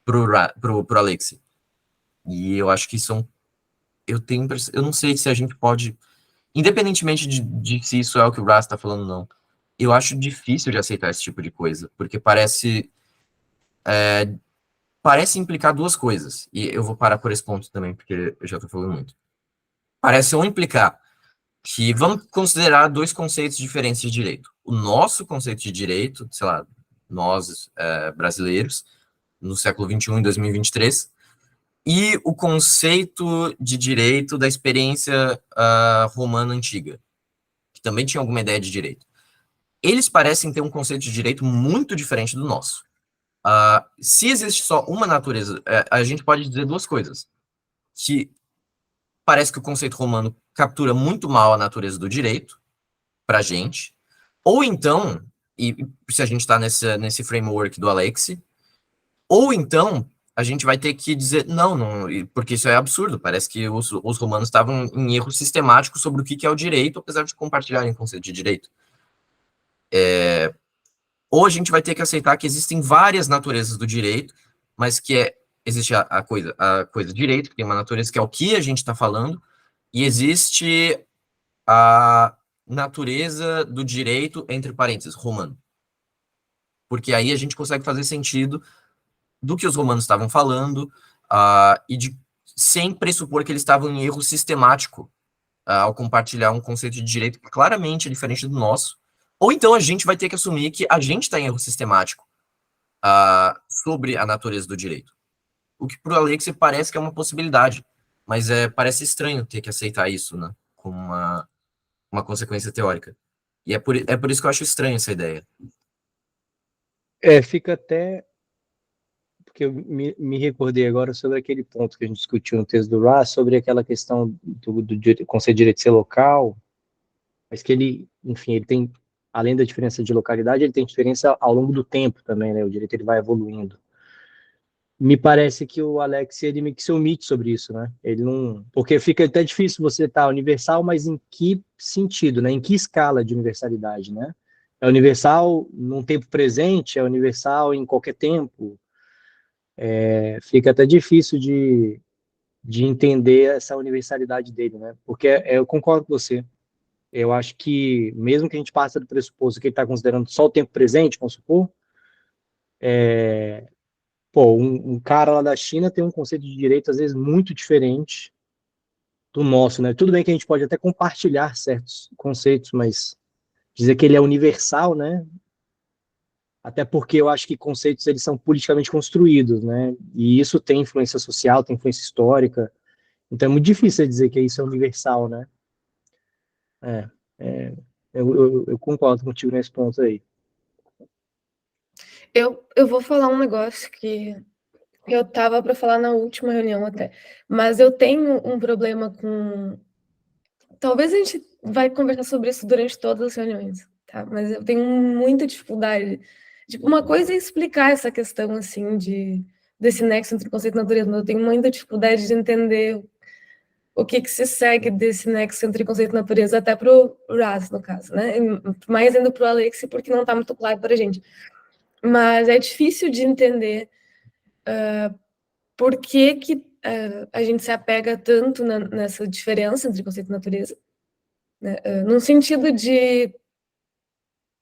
pro Alexei. E eu acho que eu não sei se a gente pode, independentemente de se isso é o que o Raz está falando ou não, eu acho difícil de aceitar esse tipo de coisa, porque parece implicar duas coisas, e eu vou parar por esse ponto também, porque eu já estou falando muito. Parece implicar que vamos considerar dois conceitos diferentes de direito. O nosso conceito de direito, sei lá, nós brasileiros, no século XXI, em 2023, e o conceito de direito da experiência romana antiga, que também tinha alguma ideia de direito. Eles parecem ter um conceito de direito muito diferente do nosso. Se existe só uma natureza, a gente pode dizer duas coisas. Que parece que o conceito romano captura muito mal a natureza do direito, pra gente, ou então, e se a gente está nesse framework do Alexei, ou então a gente vai ter que dizer, não, porque isso é absurdo, parece que os romanos estavam em erro sistemático sobre o que é o direito, apesar de compartilharem o conceito de direito. Ou a gente vai ter que aceitar que existem várias naturezas do direito, mas que existe a coisa direito, que tem uma natureza que é o que a gente está falando, e existe a natureza do direito, entre parênteses, romano. Porque aí a gente consegue fazer sentido do que os romanos estavam falando, sem pressupor que eles estavam em erro sistemático ao compartilhar um conceito de direito que claramente é diferente do nosso. Ou então a gente vai ter que assumir que a gente está em erro sistemático sobre a natureza do direito. O que para o Alexei parece que é uma possibilidade, mas parece estranho ter que aceitar isso, né, como uma consequência teórica. E é por isso que eu acho estranho essa ideia. Fica até... Porque eu me recordei agora sobre aquele ponto que a gente discutiu no texto do Russ, sobre aquela questão do conceito de direito de ser local, mas que ele, enfim, ele tem, além da diferença de localidade, ele tem diferença ao longo do tempo também, né? O direito ele vai evoluindo. Me parece que o Alex, ele meio que se omite sobre isso, né? Ele não... Porque fica até difícil você estar universal, mas em que sentido, né? Em que escala de universalidade, né? É universal num tempo presente? É universal em qualquer tempo? Fica até difícil de entender essa universalidade dele, né? Porque eu concordo com você. Eu acho que, mesmo que a gente passe do pressuposto que ele está considerando só o tempo presente, vamos supor, um cara lá da China tem um conceito de direito, às vezes, muito diferente do nosso, né? Tudo bem que a gente pode até compartilhar certos conceitos, mas dizer que ele é universal, né? Até porque eu acho que conceitos, eles são politicamente construídos, né? E isso tem influência social, tem influência histórica. Então é muito difícil dizer que isso é universal, né? É, é, eu concordo contigo nesse ponto aí. Eu vou falar um negócio que eu tava para falar na última reunião até, mas eu tenho um problema com... Talvez a gente vai conversar sobre isso durante todas as reuniões, tá? Mas eu tenho muita dificuldade. Tipo, uma coisa é explicar essa questão, assim, desse nexo entre conceito e natureza, mas eu tenho muita dificuldade de entender o que se segue desse nexo entre conceito e natureza, até para o Raz, no caso, né? Mais ainda para o Alex, porque não está muito claro para a gente. Mas é difícil de entender por que a gente se apega tanto nessa diferença entre conceito e natureza, né? No sentido de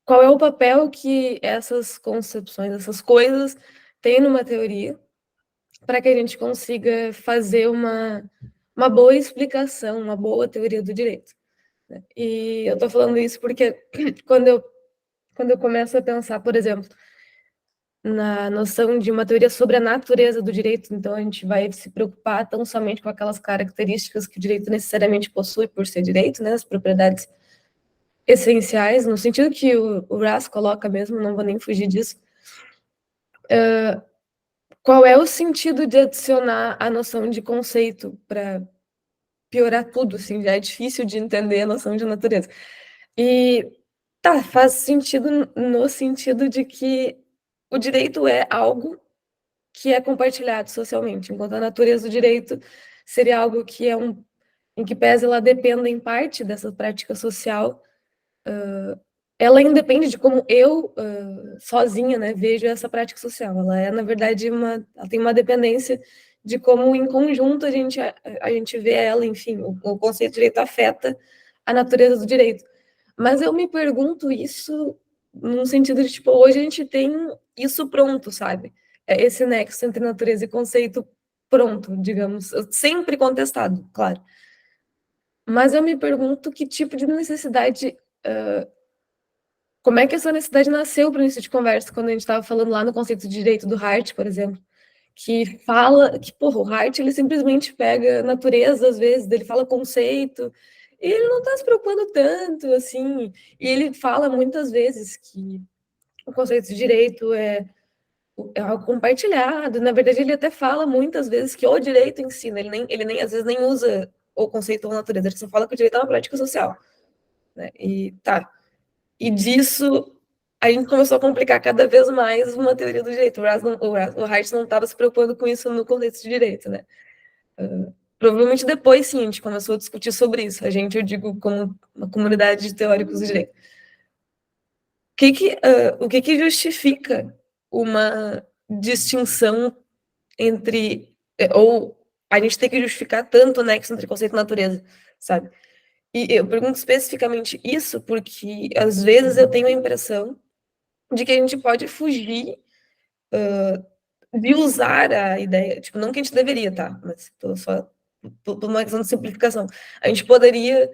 qual é o papel que essas concepções, essas coisas têm numa teoria, para que a gente consiga fazer uma boa explicação, uma boa teoria do direito, né? E eu estou falando isso porque quando eu começo a pensar, por exemplo, na noção de uma teoria sobre a natureza do direito, então a gente vai se preocupar tão somente com aquelas características que o direito necessariamente possui por ser direito, né, as propriedades essenciais, no sentido que o Raz coloca mesmo, não vou nem fugir disso. Qual é o sentido de adicionar a noção de conceito para piorar tudo, assim, já é difícil de entender a noção de natureza. E tá, faz sentido no sentido de que o direito é algo que é compartilhado socialmente, enquanto a natureza do direito seria algo que em que pese ela dependa em parte dessa prática social, ela independe de como eu, sozinha, né, vejo essa prática social. Ela é, na verdade, ela tem uma dependência de como, em conjunto, a gente vê ela, enfim, o conceito de direito afeta a natureza do direito. Mas eu me pergunto isso num sentido de, tipo, hoje a gente tem isso pronto, sabe? Esse nexo entre natureza e conceito pronto, digamos, sempre contestado, claro. Mas eu me pergunto que tipo de necessidade... Como é que essa necessidade nasceu para o início de conversa, quando a gente estava falando lá no conceito de direito do Hart, por exemplo, que fala que, porra, o Hart, ele simplesmente pega natureza, às vezes, ele fala conceito, e ele não está se preocupando tanto, assim, e ele fala muitas vezes que o conceito de direito é algo compartilhado, na verdade ele até fala muitas vezes que o direito ensina, ele nem às vezes nem usa o conceito ou natureza, ele só fala que o direito é uma prática social, né, e tá, e disso a gente começou a complicar cada vez mais uma teoria do direito. O Hart não estava se preocupando com isso no contexto de direito, né? Provavelmente depois, sim, a gente começou a discutir sobre isso. A gente, eu digo, como uma comunidade de teóricos do direito. O que justifica uma distinção entre... Ou a gente tem que justificar tanto o nexo entre conceito e natureza, sabe? E eu pergunto especificamente isso porque, às vezes, eu tenho a impressão de que a gente pode fugir de usar a ideia, tipo, não que a gente deveria, tá? Mas tô só por uma questão de simplificação. A gente poderia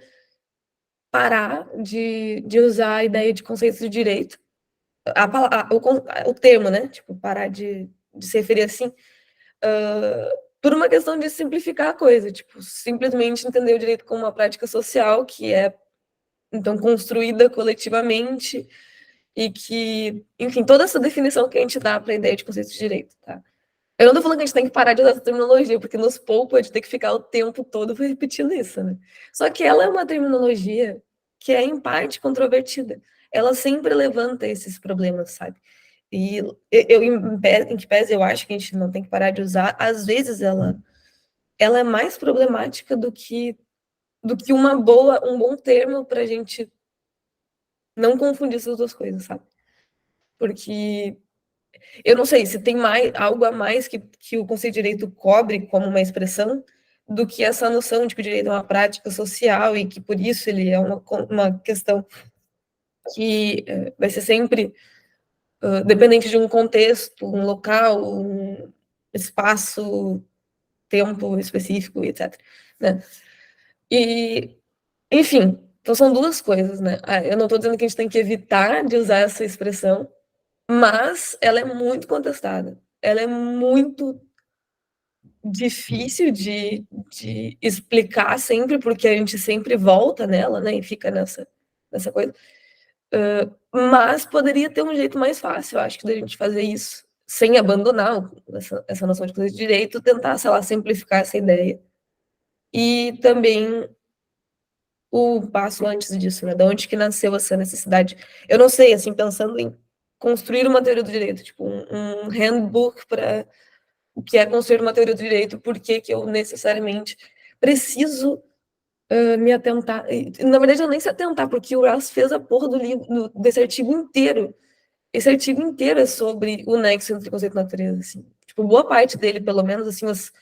parar de usar a ideia de conceitos de direito o termo, né? Tipo, parar de se referir assim, por uma questão de simplificar a coisa, tipo, simplesmente entender o direito como uma prática social que é, então, construída coletivamente e que, enfim, toda essa definição que a gente dá para a ideia de conceito de direito, tá? Eu não tô falando que a gente tem que parar de usar essa terminologia, porque nos poupa de ter que ficar o tempo todo repetindo isso, né? Só que ela é uma terminologia que é, em parte, controvertida. Ela sempre levanta esses problemas, sabe? E em que pese eu acho que a gente não tem que parar de usar, às vezes ela é mais problemática do que um bom termo para a gente não confundir essas duas coisas, sabe? Porque eu não sei se tem algo a mais que o conceito de direito cobre como uma expressão do que essa noção de que o direito é uma prática social e que por isso ele é uma questão que vai ser sempre dependente de um contexto, um local, um espaço, tempo específico, etc. Né? E, enfim, então são duas coisas, né? Eu não estou dizendo que a gente tem que evitar de usar essa expressão, mas ela é muito contestada. Ela é muito difícil de explicar sempre, porque a gente sempre volta nela, né? E fica nessa coisa. Mas poderia ter um jeito mais fácil, eu acho, que da gente fazer isso, sem abandonar essa noção de coisa de direito, tentar, sei lá, simplificar essa ideia. E também o passo antes disso, né? De onde que nasceu essa necessidade? Eu não sei, assim, pensando em construir uma teoria do direito, tipo um handbook para o que é construir uma teoria do direito, por que eu necessariamente preciso me atentar. Na verdade, eu nem se atentar, porque o Ross fez a porra do livro, desse artigo inteiro. Esse artigo inteiro é sobre o nexo entre conceito e natureza, assim. Tipo, boa parte dele, pelo menos, assim, umas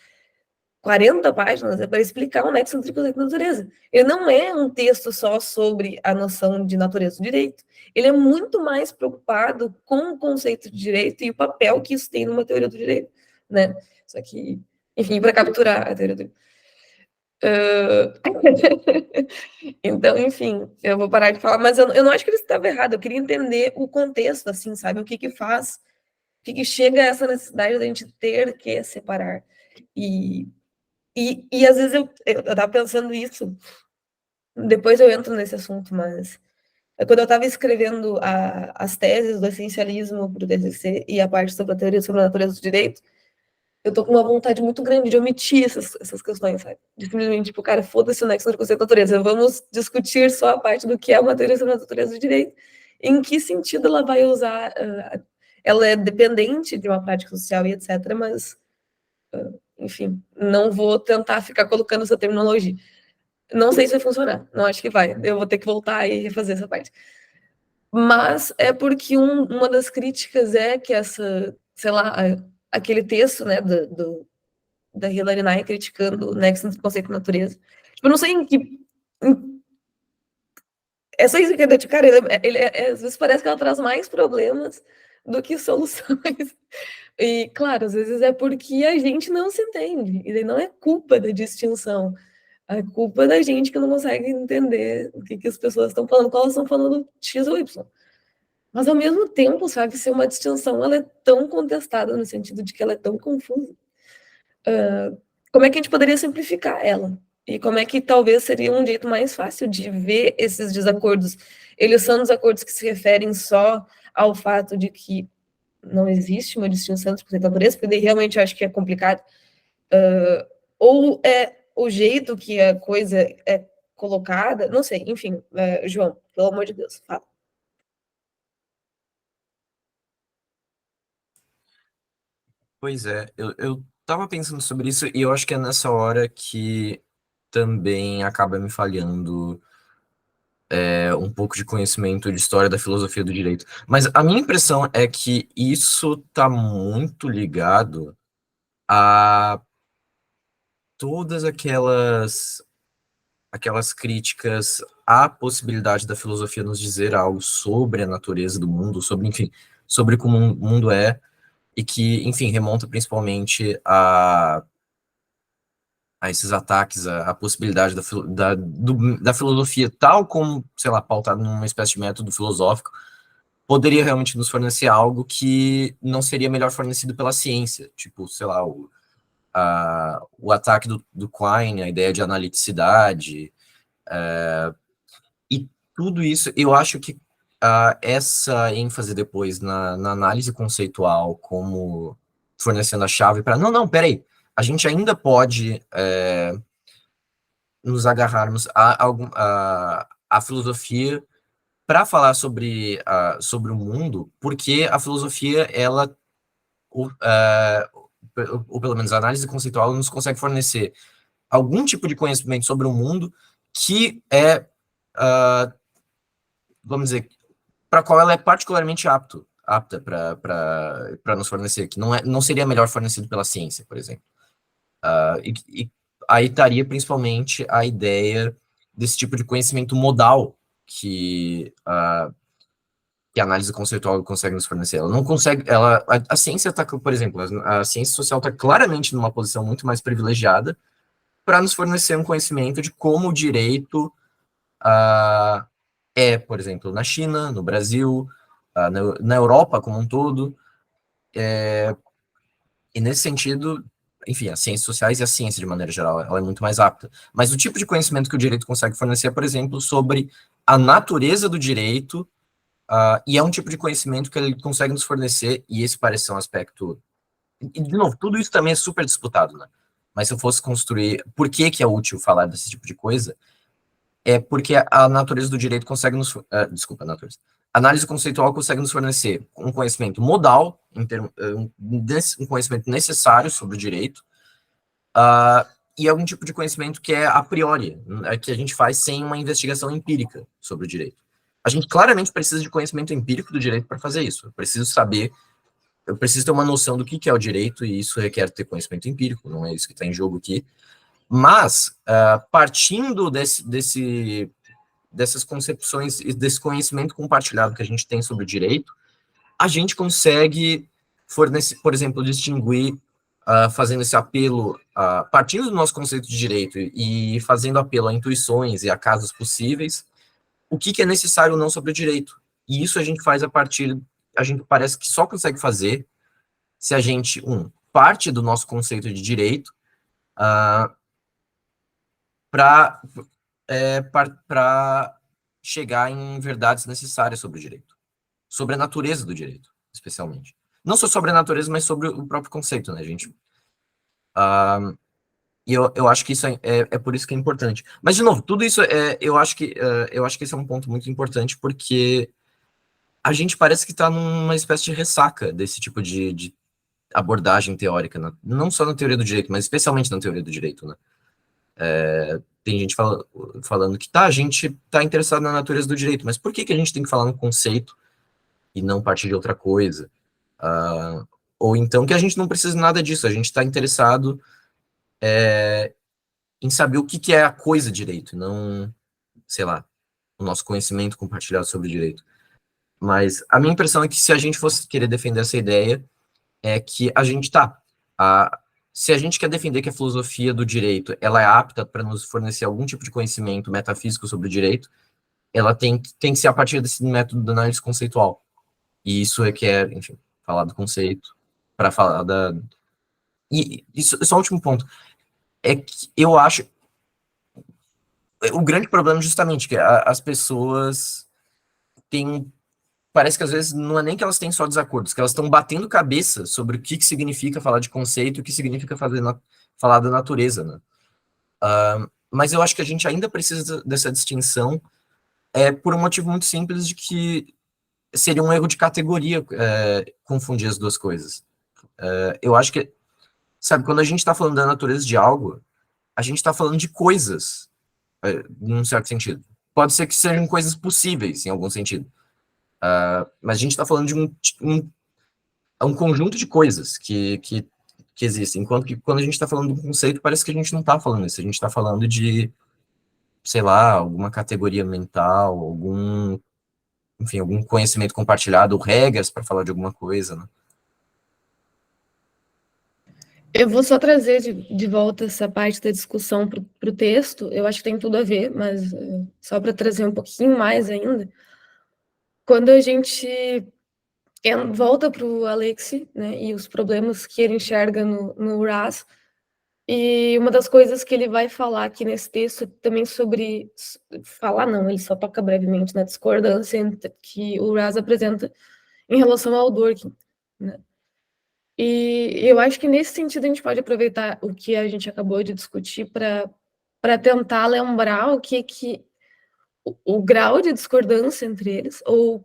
40 páginas, é para explicar o nexo entre conceito e natureza. Ele não é um texto só sobre a noção de natureza do direito. Ele é muito mais preocupado com o conceito de direito e o papel que isso tem numa teoria do direito, né? Só que, enfim, para capturar a teoria do direito. Então, enfim, eu vou parar de falar, mas eu não acho que ele estava errado, eu queria entender o contexto, assim, sabe? O que faz, o que chega a essa necessidade da gente ter que separar. E às vezes eu tava pensando isso, depois eu entro nesse assunto, mas quando eu estava escrevendo as teses do essencialismo para o TCC e a parte sobre a teoria sobre a natureza do direito, eu tô com uma vontade muito grande de omitir essas questões, sabe? De simplesmente, tipo, cara, foda-se o nexo entre conceito e natureza, vamos discutir só a parte do que é uma teoria sobre a natureza do direito, em que sentido ela vai usar, ela é dependente de uma prática social e etc., mas, enfim, não vou tentar ficar colocando essa terminologia. Não sei se vai funcionar, não acho que vai, eu vou ter que voltar e refazer essa parte. Mas é porque uma das críticas é que essa, sei lá, aquele texto, né, da Hilary Nye criticando o nexo entre conceito e natureza. Tipo, eu não sei em que. É só isso que eu cara, às vezes parece que ela traz mais problemas do que soluções. E, claro, às vezes é porque a gente não se entende. E daí não é culpa da distinção. É culpa da gente que não consegue entender o que as pessoas estão falando, quando elas estão falando X ou Y. Mas, ao mesmo tempo, sabe, ser uma distinção, ela é tão contestada no sentido de que ela é tão confusa. Como é que a gente poderia simplificar ela? E como é que talvez seria um jeito mais fácil de ver esses desacordos? Eles são desacordos que se referem só ao fato de que não existe uma distinção entre conceito e natureza, porque daí realmente eu acho que é complicado. Ou é o jeito que a coisa é colocada, não sei, enfim, João, pelo amor de Deus, fala. Pois é, eu tava pensando sobre isso e eu acho que é nessa hora que também acaba me falhando um pouco de conhecimento de história da filosofia do direito. Mas a minha impressão é que isso tá muito ligado a todas aquelas críticas à possibilidade da filosofia nos dizer algo sobre a natureza do mundo, sobre, enfim, sobre como o mundo é, e que, enfim, remonta principalmente a esses ataques, a possibilidade da filosofia, tal como, sei lá, pautada numa espécie de método filosófico, poderia realmente nos fornecer algo que não seria melhor fornecido pela ciência, tipo, sei lá, o ataque do Quine, a ideia de analiticidade, e tudo isso, eu acho que essa ênfase depois na análise conceitual como fornecendo a chave para, não, peraí, a gente ainda pode nos agarrarmos a filosofia para falar sobre o mundo, porque a filosofia, ela, ou pelo menos a análise conceitual, nos consegue fornecer algum tipo de conhecimento sobre o mundo que é, vamos dizer, para qual ela é particularmente apta para nos fornecer, que não seria melhor fornecido pela ciência, por exemplo. E aí estaria principalmente a ideia desse tipo de conhecimento modal que a análise conceitual consegue nos fornecer. Ela não consegue, a ciência está, por exemplo, a ciência social está claramente numa posição muito mais privilegiada para nos fornecer um conhecimento de como o direito por exemplo, na China, no Brasil, na Europa como um todo, e nesse sentido, enfim, as ciências sociais e a ciência de maneira geral, ela é muito mais apta. Mas o tipo de conhecimento que o direito consegue fornecer, por exemplo, sobre a natureza do direito, e é um tipo de conhecimento que ele consegue nos fornecer, e esse parece ser um aspecto... E, de novo, tudo isso também é super disputado, né? Mas se eu fosse construir... Por que é útil falar desse tipo de coisa? É porque a natureza do direito consegue nos... desculpa, a natureza. A análise conceitual consegue nos fornecer um conhecimento modal, um conhecimento necessário sobre o direito, e algum tipo de conhecimento que é a priori, que a gente faz sem uma investigação empírica sobre o direito. A gente claramente precisa de conhecimento empírico do direito para fazer isso. Eu preciso ter uma noção do que é o direito, e isso requer ter conhecimento empírico, não é isso que está em jogo aqui. Mas, partindo dessas concepções e desse conhecimento compartilhado que a gente tem sobre o direito, a gente consegue fornecer, por exemplo, distinguir, fazendo esse apelo, partindo do nosso conceito de direito e fazendo apelo a intuições e a casos possíveis, o que é necessário ou não sobre o direito. E isso a gente faz a gente parece que só consegue fazer se a gente, parte do nosso conceito de direito, para chegar em verdades necessárias sobre o direito, sobre a natureza do direito, especialmente. Não só sobre a natureza, mas sobre o próprio conceito, né, gente? E eu acho que isso é por isso que é importante. Mas, de novo, tudo isso, eu acho que esse é um ponto muito importante, porque a gente parece que está numa espécie de ressaca desse tipo de abordagem teórica, né? Não só na teoria do direito, mas especialmente na teoria do direito, né? Tem gente falando que a gente está interessado na natureza do direito, mas por que a gente tem que falar no conceito e não partir de outra coisa? Ou então que a gente não precisa de nada disso, a gente está interessado em saber o que é a coisa direito, não, sei lá, o nosso conhecimento compartilhado sobre o direito. Mas a minha impressão é que se a gente fosse querer defender essa ideia, é que a gente se a gente quer defender que a filosofia do direito ela é apta para nos fornecer algum tipo de conhecimento metafísico sobre o direito, ela tem que ser a partir desse método de análise conceitual. E isso requer, enfim, falar do conceito, para falar da... E isso, só um último ponto, é que eu acho... O grande problema é justamente que as pessoas têm... Parece que às vezes não é nem que elas têm só desacordos, que elas estão batendo cabeça sobre o que significa falar de conceito e o que significa falar da natureza, né? Mas eu acho que a gente ainda precisa dessa distinção por um motivo muito simples de que seria um erro de categoria confundir as duas coisas. Eu acho que, sabe, quando a gente está falando da natureza de algo, a gente está falando de coisas, num certo sentido. Pode ser que sejam coisas possíveis, em algum sentido. Mas a gente está falando de um conjunto de coisas que existem, enquanto que quando a gente está falando de um conceito, parece que a gente não está falando isso, a gente está falando de, sei lá, alguma categoria mental, enfim, algum conhecimento compartilhado, regras para falar de alguma coisa, né? Eu vou só trazer de volta essa parte da discussão para o texto, eu acho que tem tudo a ver, mas só para trazer um pouquinho mais ainda. quando a gente volta para o Alexei, né, e os problemas que ele enxerga no Raz, e uma das coisas que ele vai falar aqui nesse texto é também sobre... Falar não, ele só toca brevemente na discordância que o Raz apresenta em relação ao Dworkin, né? E eu acho que nesse sentido a gente pode aproveitar o que a gente acabou de discutir para tentar lembrar o que o grau de discordância entre eles, ou,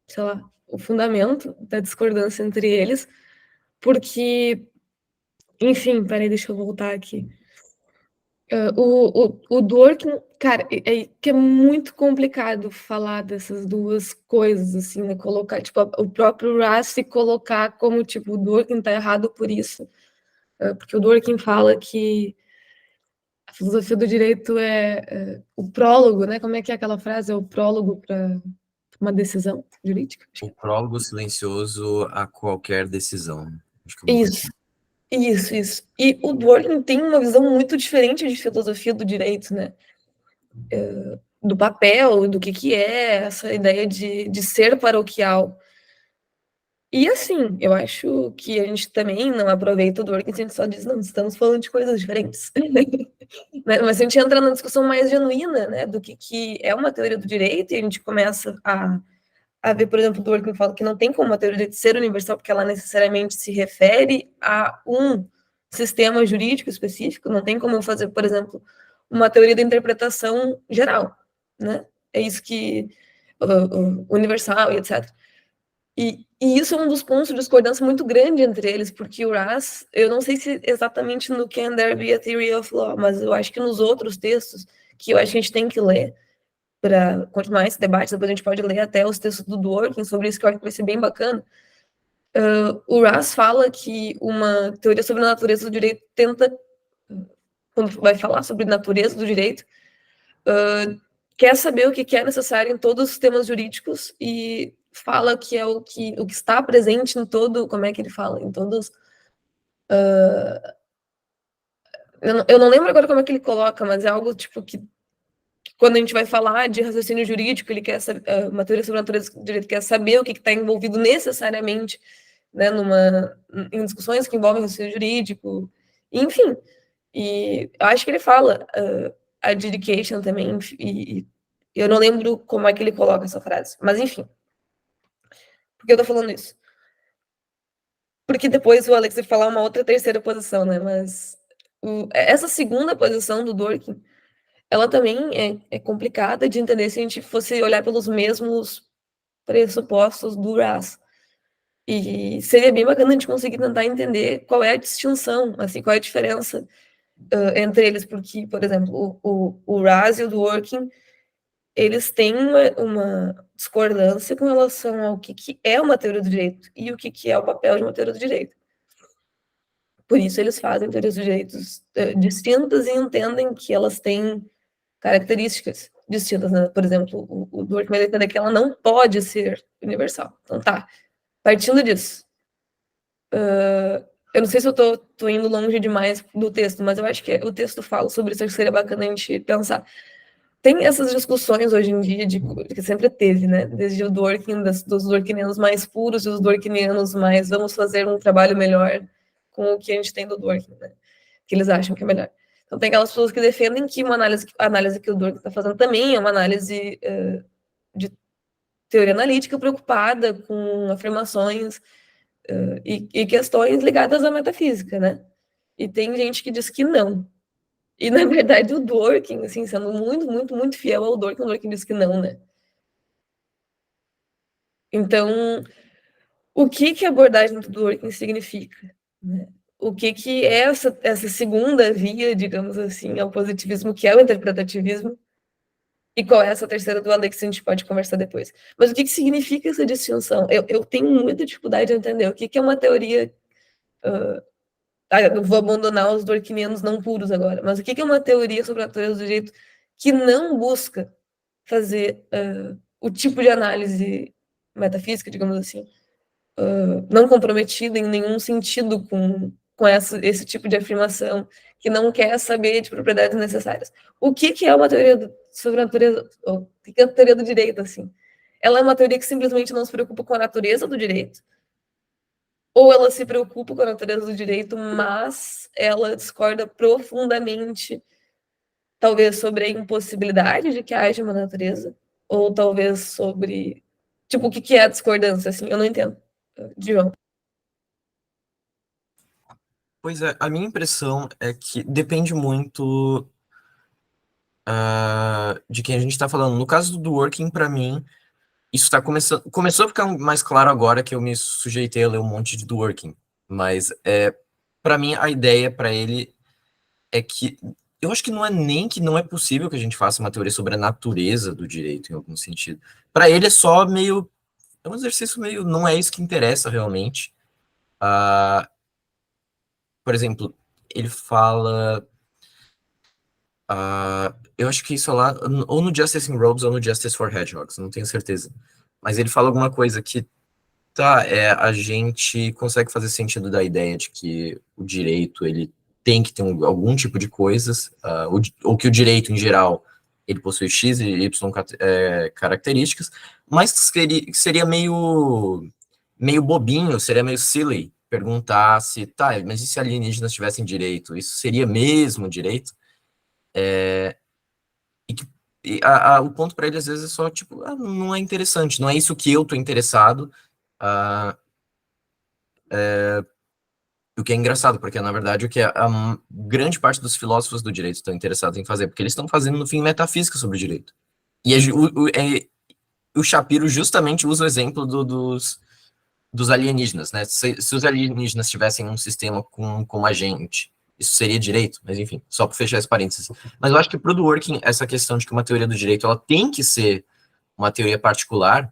sei lá, o fundamento da discordância entre eles, porque, enfim, peraí, deixa eu voltar aqui. O Dworkin, cara, que é muito complicado falar dessas duas coisas, assim, né? Colocar, tipo, o próprio Raz se colocar como, tipo, o Dworkin tá errado por isso. Porque o Dworkin fala que a filosofia do direito é o prólogo, né? Como é que é aquela frase? É o prólogo para uma decisão jurídica? Acho O que prólogo silencioso a qualquer decisão. Acho que é é. uma coisa assim. Isso. E o Dworkin tem uma visão muito diferente de filosofia do direito, né? Do papel, do que é essa ideia de ser paroquial. E assim, eu acho que a gente também não aproveita o Dworkin, a gente só diz, não, estamos falando de coisas diferentes. Mas se a gente entra na discussão mais genuína, né, do que é uma teoria do direito, e a gente começa a ver, por exemplo, o Dworkin fala que não tem como uma teoria do direito ser universal, porque ela necessariamente se refere a um sistema jurídico específico, não tem como eu fazer, por exemplo, uma teoria da interpretação geral, né? É isso que universal e etc. E isso é um dos pontos de discordância muito grande entre eles, porque o Raz, eu não sei se exatamente no Can There Be a Theory of Law, mas eu acho que nos outros textos, que eu acho que a gente tem que ler para continuar esse debate, depois a gente pode ler até os textos do Dworkin sobre isso, que eu acho que vai ser bem bacana. O Raz fala que uma teoria sobre a natureza do direito tenta, quando vai falar sobre a natureza do direito, quer saber o que é necessário em todos os sistemas jurídicos e fala que é o que está presente em todo, como é que ele fala? Em todos... eu não lembro agora como é que ele coloca, mas é algo tipo que quando a gente vai falar de raciocínio jurídico, ele quer saber, uma teoria sobre a natureza do direito quer saber o que está envolvido necessariamente, né, em discussões que envolvem raciocínio jurídico, enfim. E eu acho que ele fala adjudication também, e eu não lembro como é que ele coloca essa frase, mas enfim. Por que eu tô falando isso? Porque depois o Alex vai falar uma outra terceira posição, né? Mas essa segunda posição do Dworkin, ela também é complicada de entender se a gente fosse olhar pelos mesmos pressupostos do Raz. E seria bem bacana a gente conseguir tentar entender qual é a distinção, assim, qual é a diferença entre eles, porque, por exemplo, o Raz e o Dworkin, eles têm uma discordância com relação ao que é uma teoria do direito e o que é o papel de uma teoria do direito. Por isso eles fazem teorias dos direitos distintas e entendem que elas têm características distintas, né? Por exemplo, o Dworkin vai entender que ela não pode ser universal. Então tá, partindo disso. Eu não sei se eu tô indo longe demais do texto, mas eu acho que o texto fala sobre isso, acho que seria bacana a gente pensar. Tem essas discussões hoje em dia, que sempre teve, né? Desde o Dworkin, dos Dworkinianos mais puros e os Dworkinianos mais vamos fazer um trabalho melhor com o que a gente tem do Dworkin, né? Que eles acham que é melhor. Então tem aquelas pessoas que defendem que a análise que o Dworkin está fazendo também é uma análise de teoria analítica preocupada com afirmações e questões ligadas à metafísica, né? E tem gente que diz que não. E, na verdade, o Dworkin, assim, sendo muito, muito, muito fiel ao Dworkin, o Dworkin diz que não, né? Então, o que a abordagem do Dworkin significa? Né? O que é essa segunda via, digamos assim, ao positivismo, que é o interpretativismo? E qual é essa terceira do Alex, a gente pode conversar depois. Mas o que significa essa distinção? Eu tenho muita dificuldade de entender o que é uma teoria... eu vou abandonar os dworkinianos não puros agora, mas o que é uma teoria sobre a natureza do direito que não busca fazer o tipo de análise metafísica, digamos assim, não comprometida em nenhum sentido com esse tipo de afirmação, que não quer saber de propriedades necessárias. O que é uma teoria sobre a natureza, o que é a teoria do direito, assim? ela é uma teoria que simplesmente não se preocupa com a natureza do direito, ou ela se preocupa com a natureza do direito, mas ela discorda profundamente, talvez sobre a impossibilidade de que haja uma natureza, ou talvez sobre, tipo, o que é a discordância, assim, eu não entendo, João. Pois é, a minha impressão é que depende muito de quem a gente está falando. No caso do Working, para mim, isso está começou a ficar mais claro agora que eu me sujeitei a ler um monte de do Working. Mas, para mim, a ideia para ele é que eu acho que não é nem que não é possível que a gente faça uma teoria sobre a natureza do direito, em algum sentido. Para ele é só meio. É um exercício meio. Não é isso que interessa realmente. Por exemplo, ele fala. Eu acho que isso é lá, ou no Justice in Robes ou no Justice for Hedgehogs, não tenho certeza. Mas ele fala alguma coisa que, tá, a gente consegue fazer sentido da ideia de que o direito, ele tem que ter algum tipo de coisas, ou que o direito, em geral, ele possui X e Y características, mas seria meio bobinho, seria meio silly perguntar se, tá, mas e se alienígenas tivessem direito? Isso seria mesmo direito? E que o ponto para ele às vezes é só tipo, não é interessante, não é isso que eu tô interessado. ah, o que é engraçado, porque na verdade o que a grande parte dos filósofos do direito estão interessados em fazer, porque eles estão fazendo no fim metafísica sobre o direito. E o Shapiro justamente usa o exemplo dos alienígenas, né? Se os alienígenas tivessem um sistema como a gente, isso seria direito, mas enfim, só para fechar esse parênteses. Mas eu acho que para o Dworkin, essa questão de que uma teoria do direito ela tem que ser uma teoria particular,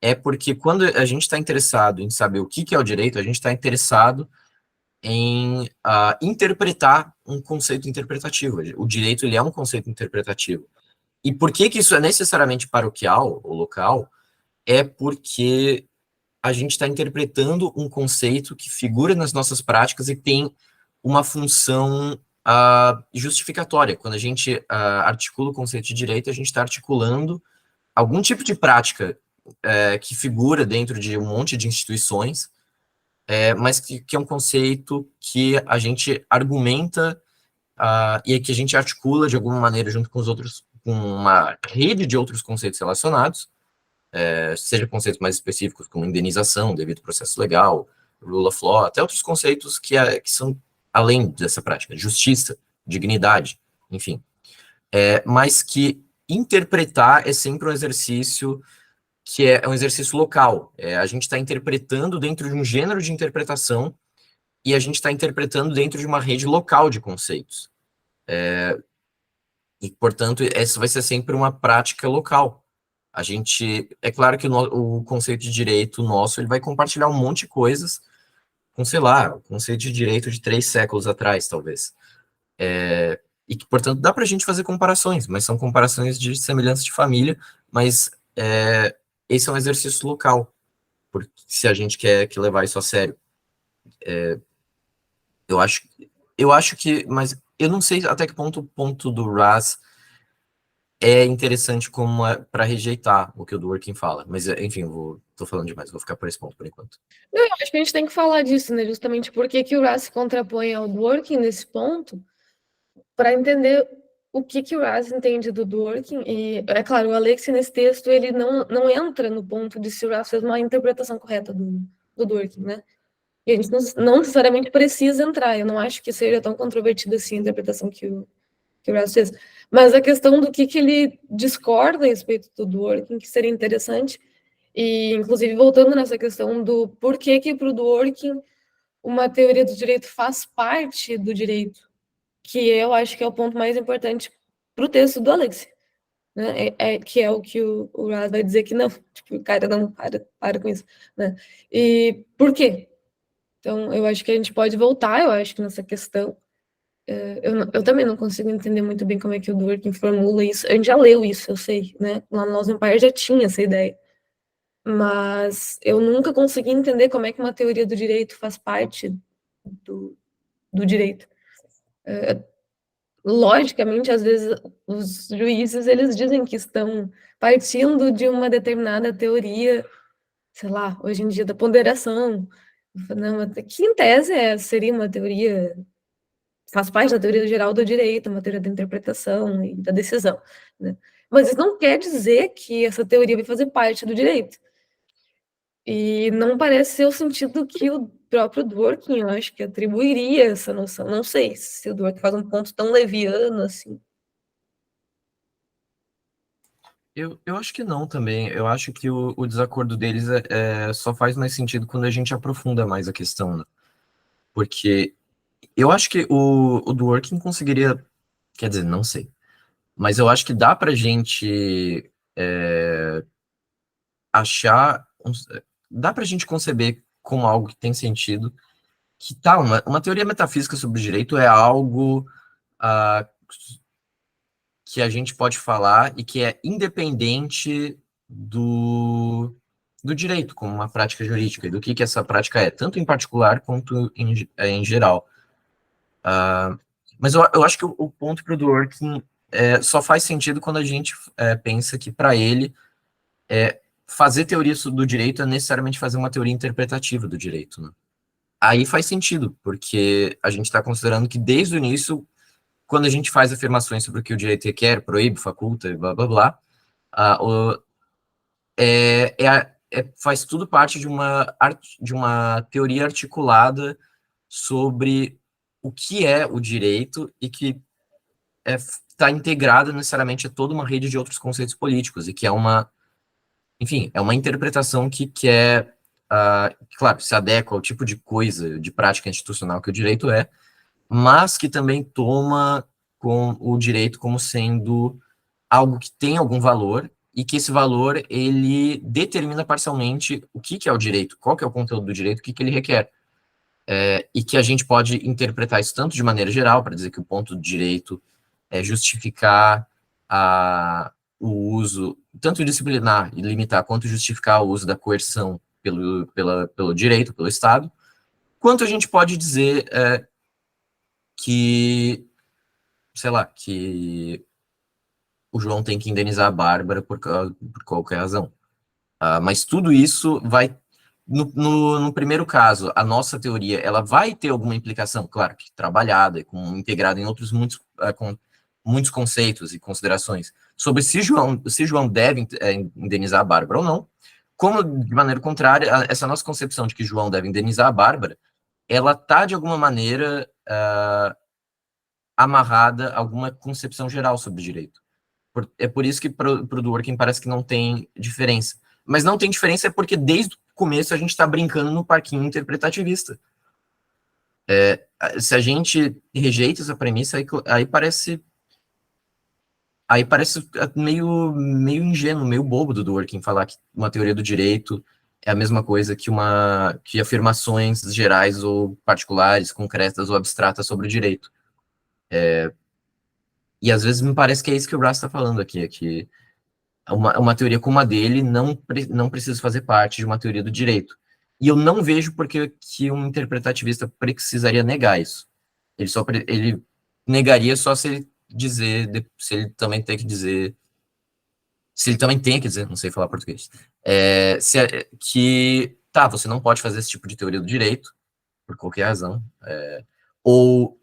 é porque quando a gente está interessado em saber o que é o direito, a gente está interessado em interpretar um conceito interpretativo. O direito ele é um conceito interpretativo. E por que isso é necessariamente paroquial ou local? É porque a gente está interpretando um conceito que figura nas nossas práticas e tem uma função justificatória. Quando a gente articula o conceito de direito, a gente está articulando algum tipo de prática que figura dentro de um monte de instituições, mas que é um conceito que a gente argumenta e que a gente articula de alguma maneira junto com os outros, com uma rede de outros conceitos relacionados, seja conceitos mais específicos como indenização, devido processo legal, rule of law, até outros conceitos que são além dessa prática, justiça, dignidade, enfim. Mas que interpretar é sempre um exercício que é um exercício local. A gente está interpretando dentro de um gênero de interpretação e a gente está interpretando dentro de uma rede local de conceitos. E, portanto, essa vai ser sempre uma prática local. A gente, é claro que o conceito de direito nosso, ele vai compartilhar um monte de coisas com, sei lá, o conceito de direito de 3 séculos atrás, talvez. E que, portanto, dá para a gente fazer comparações, mas são comparações de semelhança de família, mas esse é um exercício local, porque se a gente quer levar isso a sério. Eu acho, eu acho que, mas eu não sei até que ponto o ponto do Raz é interessante como para rejeitar o que o Dworkin fala. Mas, enfim, tô falando demais, vou ficar por esse ponto por enquanto. Eu acho que a gente tem que falar disso, né? Justamente porque que o Raz se contrapõe ao Dworkin nesse ponto, para entender o que o Raz entende do Dworkin. E, é claro, o Alexei, nesse texto, ele não entra no ponto de se o Raz fez uma interpretação correta do Dworkin, né? E a gente não necessariamente precisa entrar. Eu não acho que seja tão controvertida assim a interpretação que o Raz fez. Mas a questão do que ele discorda a respeito do Dworkin, que seria interessante, e inclusive voltando nessa questão do porquê que para o Dworkin uma teoria do direito faz parte do direito, que eu acho que é o ponto mais importante para o texto do Alex, né? Que é o que o Raz vai dizer que não, tipo, o cara não para com isso, né? E por quê? Então, eu acho que a gente pode voltar, eu acho que nessa questão. Eu também não consigo entender muito bem como é que o Dworkin formula isso. A gente já leu isso, eu sei, né? Lá no Lost Empire já tinha essa ideia. Mas eu nunca consegui entender como é que uma teoria do direito faz parte do direito. logicamente, às vezes, os juízes, eles dizem que estão partindo de uma determinada teoria, sei lá, hoje em dia, da ponderação. Não, que em tese seria uma teoria, faz parte da teoria geral do direito, uma teoria da interpretação e da decisão, né? Mas isso não quer dizer que essa teoria vai fazer parte do direito. E não parece ser o sentido que o próprio Dworkin, eu acho que atribuiria essa noção. Não sei se o Dworkin faz um ponto tão leviano assim. Eu acho que não também. Eu acho que o desacordo deles só faz mais sentido quando a gente aprofunda mais a questão, né? Porque eu acho que o Dworkin conseguiria, quer dizer, não sei, mas eu acho que dá pra gente achar, dá pra gente conceber como algo que tem sentido, que tá, uma teoria metafísica sobre o direito é algo ah, que a gente pode falar e que é independente do direito, como uma prática jurídica, e do que essa prática é, tanto em particular quanto em geral. Mas eu acho que o ponto para o Dworkin só faz sentido quando a gente pensa que, para ele, fazer teoria do direito é necessariamente fazer uma teoria interpretativa do direito, né? Aí faz sentido, porque a gente está considerando que, desde o início, quando a gente faz afirmações sobre o que o direito requer, proíbe, faculta, blá, blá, blá, faz tudo parte de uma teoria articulada sobre o que é o direito e que está integrada necessariamente a toda uma rede de outros conceitos políticos, e que enfim, é uma interpretação que quer, claro, se adequa ao tipo de coisa, de prática institucional que o direito é, mas que também toma com o direito como sendo algo que tem algum valor, e que esse valor, ele determina parcialmente o que é o direito, qual que é o conteúdo do direito, o que ele requer. E que a gente pode interpretar isso tanto de maneira geral, para dizer que o ponto do direito é justificar o uso, tanto disciplinar e limitar, quanto justificar o uso da coerção pelo direito, pelo Estado, quanto a gente pode dizer que, sei lá, que o João tem que indenizar a Bárbara por qualquer razão. Mas tudo isso vai, no primeiro caso, a nossa teoria, ela vai ter alguma implicação, claro, que trabalhada, integrada em outros com muitos conceitos e considerações, sobre se João deve indenizar a Bárbara ou não, como, de maneira contrária, essa nossa concepção de que João deve indenizar a Bárbara, ela está, de alguma maneira, amarrada a alguma concepção geral sobre direito. É por isso que para o Dworkin parece que não tem diferença. Mas não tem diferença porque desde o começo a gente está brincando no parquinho interpretativista. Se a gente rejeita essa premissa, aí parece meio ingênuo, meio bobo do Dworkin falar que uma teoria do direito é a mesma coisa que afirmações gerais ou particulares, concretas ou abstratas sobre o direito. E às vezes me parece que é isso que o Brass está falando aqui, é que uma teoria como a dele não precisa fazer parte de uma teoria do direito. E eu não vejo porque que um interpretativista precisaria negar isso. Ele negaria só se ele dizer, se ele também tem que dizer, se ele também tem que dizer, não sei falar português, que, tá, você não pode fazer esse tipo de teoria do direito, por qualquer razão, ou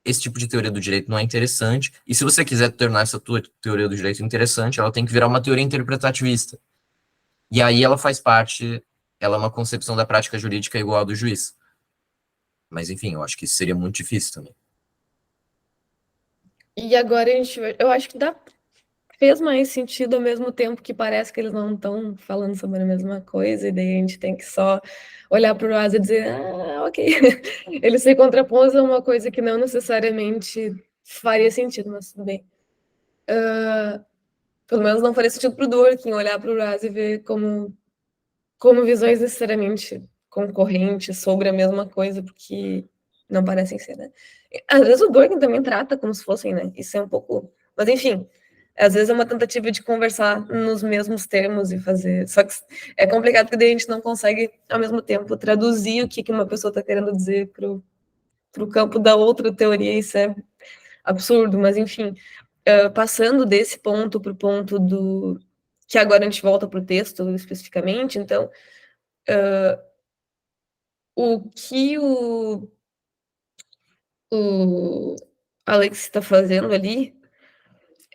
esse tipo de teoria do direito não é interessante, e se você quiser tornar essa tua teoria do direito interessante, ela tem que virar uma teoria interpretativista. E aí ela faz parte, ela é uma concepção da prática jurídica igual a do juiz. Mas, enfim, eu acho que isso seria muito difícil também. E agora eu acho que fez mais sentido ao mesmo tempo que parece que eles não estão falando sobre a mesma coisa, e daí a gente tem que só olhar para o Asa e dizer, ok. Ele se contrapôs a uma coisa que não necessariamente faria sentido, mas tudo bem. Pelo menos não faria sentido para o Dworkin olhar para o Asa e ver como visões necessariamente concorrentes sobre a mesma coisa, porque não parecem ser, né? Às vezes o Dworkin também trata como se fossem, né? Isso é um pouco... Mas, enfim, às vezes é uma tentativa de conversar nos mesmos termos e fazer... Só que é complicado porque daí a gente não consegue, ao mesmo tempo, traduzir o que uma pessoa está querendo dizer para o campo da outra teoria. Isso é absurdo, mas enfim, passando desse ponto para o ponto do... que agora a gente volta para o texto especificamente, então, o que o Alex está fazendo ali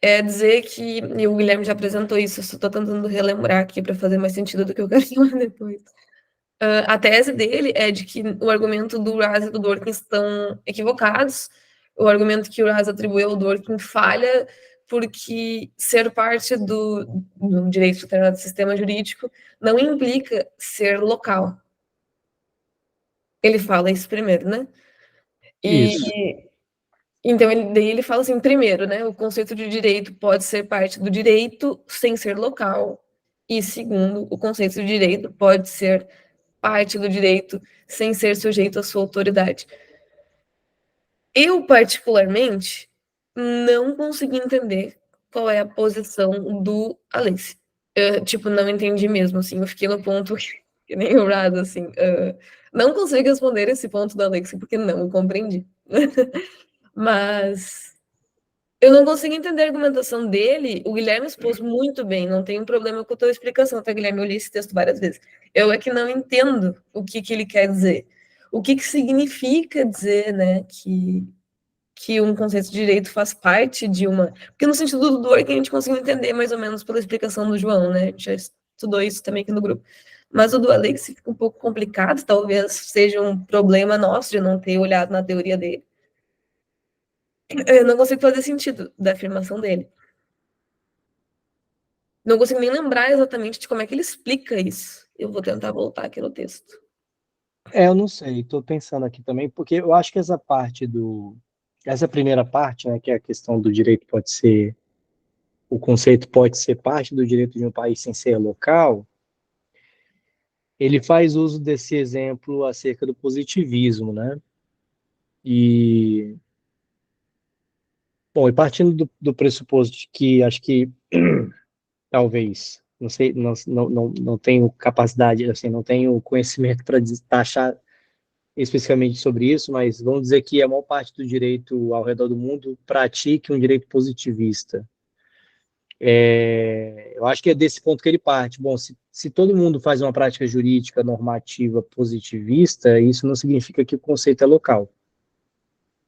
é dizer que, e o Guilherme já apresentou isso, eu só estou tentando relembrar aqui para fazer mais sentido do que eu quero falar depois. A tese dele é de que o argumento do Raz e do Dworkin estão equivocados, o argumento que o Raz atribuiu ao Dworkin falha, porque ser parte do direito de determinado sistema jurídico não implica ser local. Ele fala isso primeiro, né? Isso. Então, daí ele fala assim, primeiro, né, o conceito de direito pode ser parte do direito sem ser local, e segundo, o conceito de direito pode ser parte do direito sem ser sujeito à sua autoridade. Eu, particularmente, não consegui entender qual é a posição do Alice. Tipo, não entendi mesmo, assim, eu fiquei no ponto que nem o Rad, assim, não consigo responder esse ponto do Alex, porque não compreendi. Mas eu não consigo entender a argumentação dele. O Guilherme expôs muito bem, não tem um problema com a tua explicação, tá, Guilherme? Eu li esse texto várias vezes. Eu é que não entendo o que ele quer dizer. O que significa dizer, né, que um conceito de direito faz parte de uma... Porque no sentido do Dworkin a gente conseguiu entender mais ou menos pela explicação do João, né? A gente já estudou isso também aqui no grupo. Mas o do Alex fica um pouco complicado, talvez seja um problema nosso de não ter olhado na teoria dele. Eu não consigo fazer sentido da afirmação dele. Não consigo nem lembrar exatamente de como é que ele explica isso. Eu vou tentar voltar aqui no texto. Eu não sei, estou pensando aqui também, porque eu acho que essa primeira parte, né, que é a questão do direito pode ser, o conceito pode ser parte do direito de um país sem ser local, ele faz uso desse exemplo acerca do positivismo, né? E, bom, e partindo do pressuposto de que acho que talvez, não sei, não tenho capacidade, assim, não tenho conhecimento para taxar especificamente sobre isso, mas vamos dizer que a maior parte do direito ao redor do mundo pratique um direito positivista. Eu acho que é desse ponto que ele parte. Bom, se todo mundo faz uma prática jurídica normativa positivista, isso não significa que o conceito é local.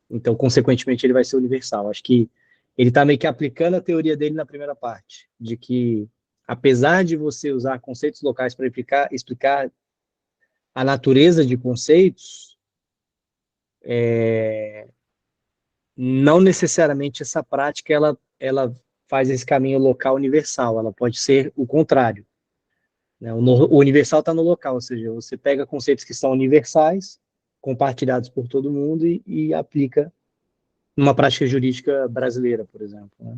Então, consequentemente, ele vai ser universal. Acho que ele está meio que aplicando a teoria dele na primeira parte, de que, apesar de você usar conceitos locais para explicar a natureza de conceitos, não necessariamente essa prática ela faz esse caminho local universal, ela pode ser o contrário. Né? O universal está no local, ou seja, você pega conceitos que são universais, compartilhados por todo mundo e aplica numa prática jurídica brasileira, por exemplo. Né?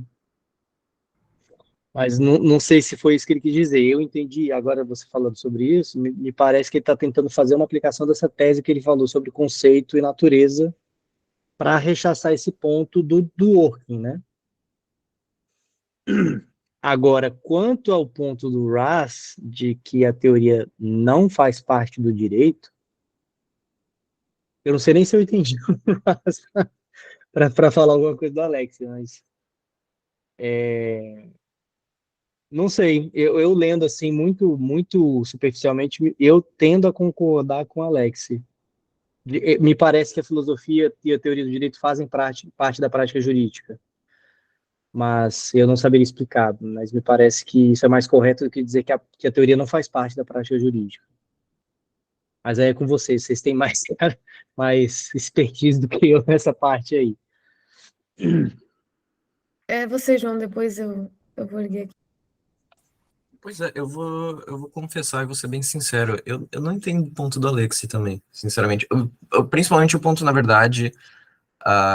Mas não sei se foi isso que ele quis dizer. Eu entendi, agora você falando sobre isso, me parece que ele está tentando fazer uma aplicação dessa tese que ele falou sobre conceito e natureza para rechaçar esse ponto do working, né? Agora, quanto ao ponto do Raz, de que a teoria não faz parte do direito, eu não sei nem se eu entendi para falar alguma coisa do Alex, mas não sei, eu lendo assim muito superficialmente, eu tendo a concordar com o Alex. Me parece que a filosofia e a teoria do direito fazem parte da prática jurídica, mas eu não saberia explicar, mas me parece que isso é mais correto do que dizer que a teoria não faz parte da prática jurídica. Mas aí é com vocês têm mais expertise do que eu nessa parte aí. Você, João, depois eu vou ligar aqui. Pois é, eu vou confessar e vou ser bem sincero, eu não entendo o ponto do Alexi também, sinceramente. Principalmente o ponto, na verdade,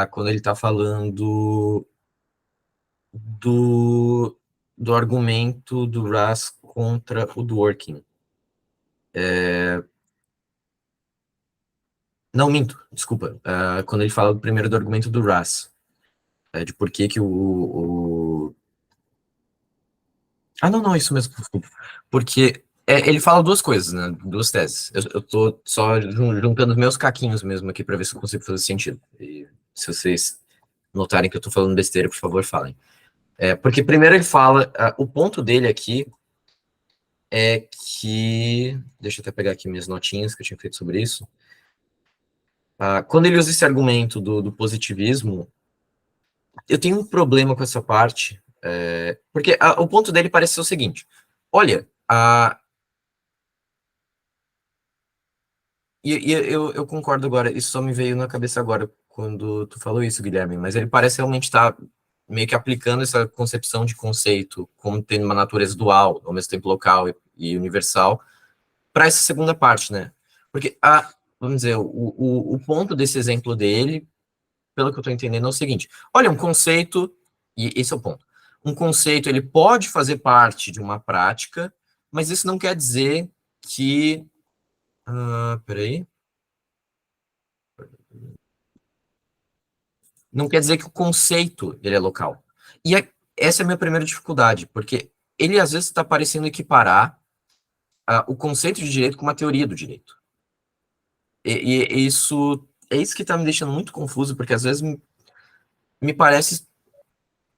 quando ele tá falando do argumento do Raz contra o Dworkin. Não, minto, desculpa. Quando ele fala primeiro do argumento do Raz, de por que que não, isso mesmo, desculpa. Porque ele fala duas coisas, né? Duas teses. Eu tô só juntando meus caquinhos mesmo aqui para ver se eu consigo fazer sentido. E se vocês notarem que eu estou falando besteira, por favor, falem. Porque primeiro ele fala, o ponto dele aqui é que, deixa eu até pegar aqui minhas notinhas que eu tinha feito sobre isso. Quando ele usa esse argumento do positivismo, eu tenho um problema com essa parte, porque o ponto dele parece ser o seguinte: olha, eu concordo agora, isso só me veio na cabeça agora quando tu falou isso, Guilherme, mas ele parece realmente estar meio que aplicando essa concepção de conceito como tendo uma natureza dual, ao mesmo tempo local e universal, para essa segunda parte, né? Porque, vamos dizer, o ponto desse exemplo dele, pelo que eu estou entendendo, é o seguinte: olha, um conceito, e esse é o ponto, um conceito, ele pode fazer parte de uma prática, mas isso não quer dizer que... peraí. Não quer dizer que o conceito ele é local. E essa é a minha primeira dificuldade, porque ele às vezes está parecendo equiparar o conceito de direito com uma teoria do direito. E isso é isso que está me deixando muito confuso, porque às vezes me parece...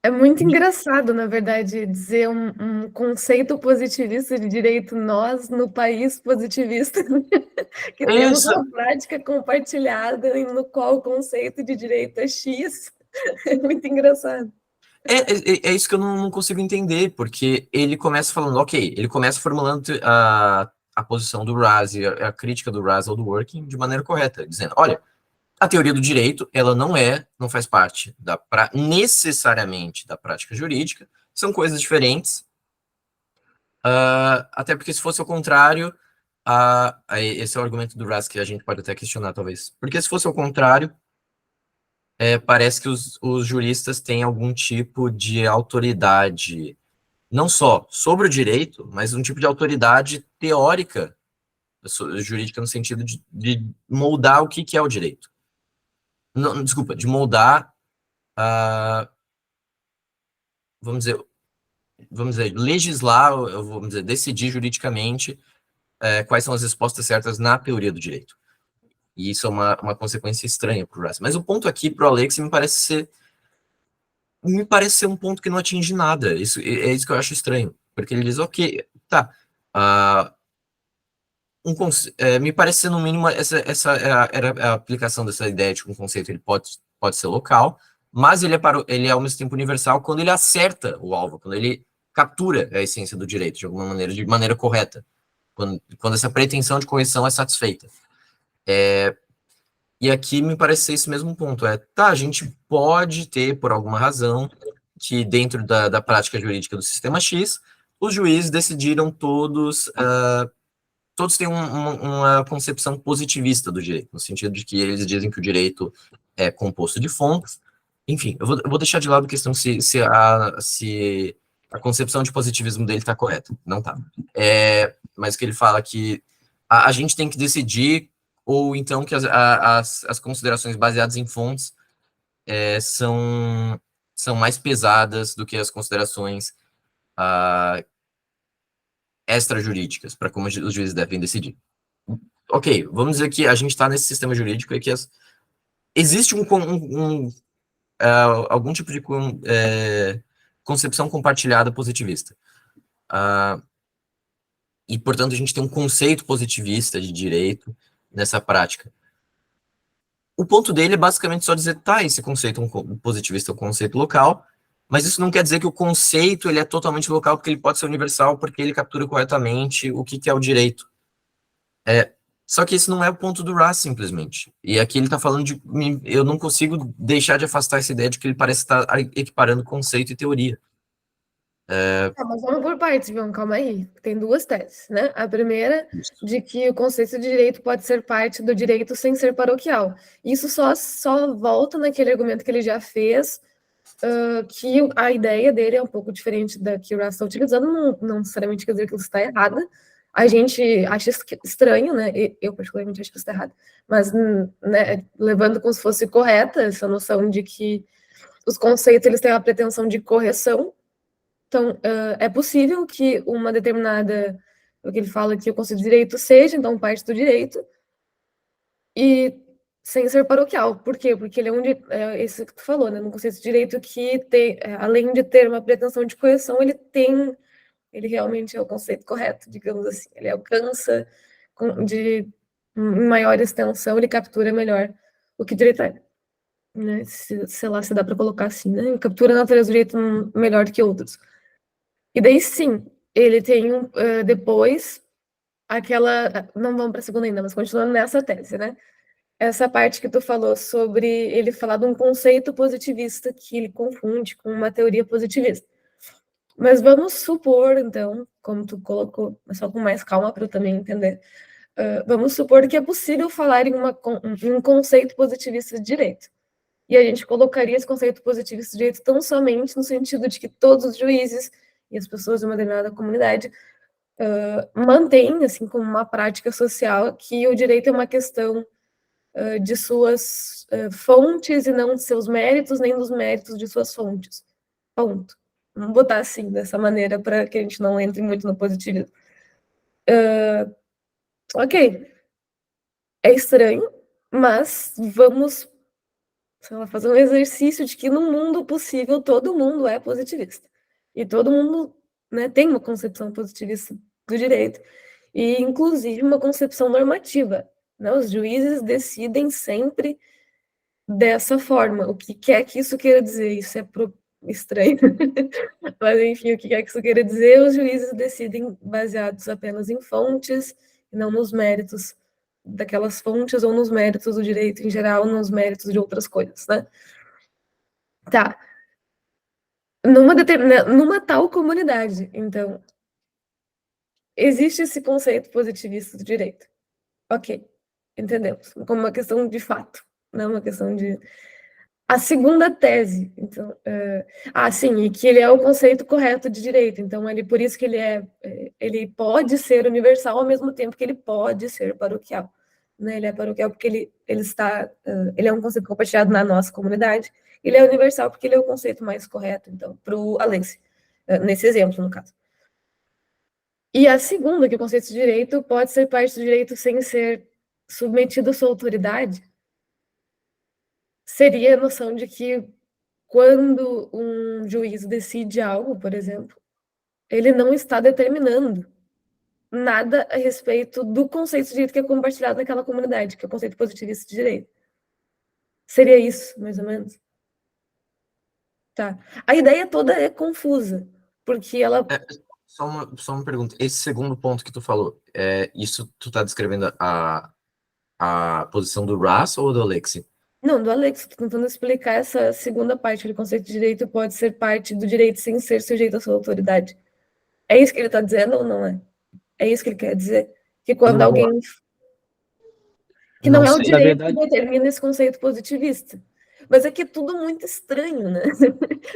É muito engraçado, na verdade, dizer um conceito positivista de direito, nós, no país positivista, que temos Isso, uma prática compartilhada no qual o conceito de direito é X. É muito engraçado. é isso que eu não consigo entender, porque ele começa falando, ok, ele começa formulando a posição do Razi, a crítica do Razi ao do Working de maneira correta, dizendo, olha, a teoria do direito, ela não faz parte necessariamente da prática jurídica, são coisas diferentes, até porque se fosse o contrário, esse é o argumento do Rask que a gente pode até questionar, talvez. Porque se fosse o contrário, parece que os juristas têm algum tipo de autoridade, não só sobre o direito, mas um tipo de autoridade teórica, jurídica no sentido de moldar o que é o direito. Não, desculpa, de moldar, vamos dizer, legislar, vamos dizer, decidir juridicamente quais são as respostas certas na teoria do direito. E isso é uma consequência estranha para o Russ. Mas o ponto aqui para o Alex me parece ser um ponto que não atinge nada. É isso que eu acho estranho. Porque ele diz, ok, tá, me parece ser, no mínimo, essa era a aplicação dessa ideia de que um conceito ele pode ser local, mas ele é ao mesmo tempo universal quando ele acerta o alvo, quando ele captura a essência do direito, de alguma maneira, de maneira correta, quando essa pretensão de correção é satisfeita. E aqui me parece ser esse mesmo ponto, a gente pode ter, por alguma razão, que dentro da prática jurídica do sistema X, os juízes decidiram todos têm uma concepção positivista do direito, no sentido de que eles dizem que o direito é composto de fontes. Enfim, eu vou deixar de lado a questão se a concepção de positivismo dele está correta. Não está. Mas que ele fala que a gente tem que decidir, ou então que as considerações baseadas em fontes são mais pesadas do que as considerações extrajurídicas, para como os juízes devem decidir. Ok, vamos dizer que a gente está nesse sistema jurídico e que existe algum tipo de concepção compartilhada positivista. E, portanto, a gente tem um conceito positivista de direito nessa prática. O ponto dele é basicamente só dizer, esse conceito positivista é um conceito local, mas isso não quer dizer que o conceito ele é totalmente local, porque ele pode ser universal, porque ele captura corretamente o que é o direito. Só que esse não é o ponto do Russ, simplesmente. E aqui ele está falando de... Eu não consigo deixar de afastar essa ideia de que ele parece estar equiparando conceito e teoria. Mas vamos por partes, João, calma aí. Tem duas teses, né? A primeira, de que o conceito de direito pode ser parte do direito sem ser paroquial. Isso só volta naquele argumento que ele já fez, que a ideia dele é um pouco diferente da que o Russ está utilizando, não necessariamente quer dizer que isso está errada. A gente acha estranho, né? Eu particularmente acho que isso está errado. Mas, né, levando como se fosse correta essa noção de que os conceitos eles têm a pretensão de correção. Então, é possível que uma determinada, o que ele fala que o conceito de direito seja, então, parte do direito, e sem ser paroquial. Por quê? Porque ele é isso que tu falou, né? No conceito de direito que tem, além de ter uma pretensão de correção, ele realmente é o conceito correto, digamos assim. Ele alcança em maior extensão, ele captura melhor o que o direito é. Né? Sei lá se dá para colocar assim, né? Ele captura a natureza do direito melhor do que outros. E daí sim, ele tem depois aquela. Não vamos para a segunda ainda, mas continuando nessa tese, né? Essa parte que tu falou sobre ele falar de um conceito positivista que ele confunde com uma teoria positivista. Mas vamos supor, então, como tu colocou, só com mais calma para eu também entender, vamos supor que é possível falar em um conceito positivista de direito. E a gente colocaria esse conceito positivista de direito tão somente no sentido de que todos os juízes e as pessoas de uma determinada comunidade mantêm, assim, como uma prática social, que o direito é uma questão de suas fontes e não de seus méritos, nem dos méritos de suas fontes. Ponto. Vamos botar assim, dessa maneira, para que a gente não entre muito no positivismo. Ok. É estranho, mas vamos, sei lá, fazer um exercício de que no mundo possível todo mundo é positivista. E todo mundo, né, tem uma concepção positivista do direito. E, inclusive, uma concepção normativa. Né? Os juízes decidem sempre dessa forma. O que quer que isso queira dizer? Isso é estranho. Mas, enfim, o que quer que isso queira dizer, os juízes decidem baseados apenas em fontes, e não nos méritos daquelas fontes ou nos méritos do direito em geral, nos méritos de outras coisas, né? Tá. Numa tal comunidade, então, existe esse conceito positivista do direito. Ok, entendemos. Como uma questão de fato, não uma questão de a segunda tese, então, sim, e que ele é o conceito correto de direito, então por isso que ele pode ser universal ao mesmo tempo que ele pode ser paroquial, né? Ele é paroquial porque ele é um conceito compartilhado na nossa comunidade, ele é universal porque ele é o conceito mais correto, então, para o Alex, nesse exemplo, no caso. E a segunda, que o conceito de direito pode ser parte do direito sem ser submetido à sua autoridade, seria a noção de que quando um juiz decide algo, por exemplo, ele não está determinando nada a respeito do conceito de direito que é compartilhado naquela comunidade, que é o conceito positivista de direito. Seria isso, mais ou menos? Tá. A ideia toda é confusa, porque ela... Só uma pergunta. Esse segundo ponto que tu falou, isso tu tá descrevendo a posição do Russ ou do Alexi? Não, do Alex, estou tentando explicar essa segunda parte, que o conceito de direito pode ser parte do direito sem ser sujeito à sua autoridade. É isso que ele está dizendo ou não é? É isso que ele quer dizer? Que quando alguém... Que não é o direito que determina esse conceito positivista. Mas é que é tudo muito estranho, né?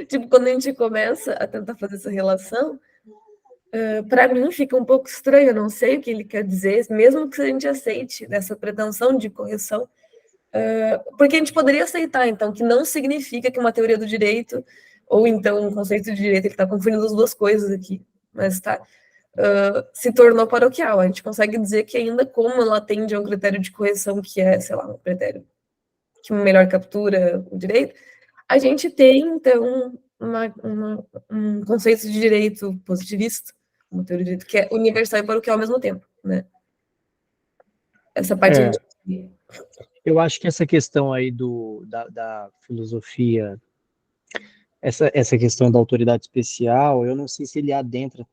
Tipo, quando a gente começa a tentar fazer essa relação, para mim fica um pouco estranho, eu não sei o que ele quer dizer, mesmo que a gente aceite essa pretensão de correção, porque a gente poderia aceitar, então, que não significa que uma teoria do direito, ou então um conceito de direito, ele está confundindo as duas coisas aqui, mas tá, se tornou paroquial. A gente consegue dizer que ainda como ela atende a um critério de correção que é, sei lá, um critério que melhor captura o direito, a gente tem, então, um conceito de direito positivista, uma teoria de direito que é universal e paroquial ao mesmo tempo, né? Essa parte a gente... Eu acho que essa questão aí da filosofia, essa questão da autoridade especial, eu não sei se ele adentra,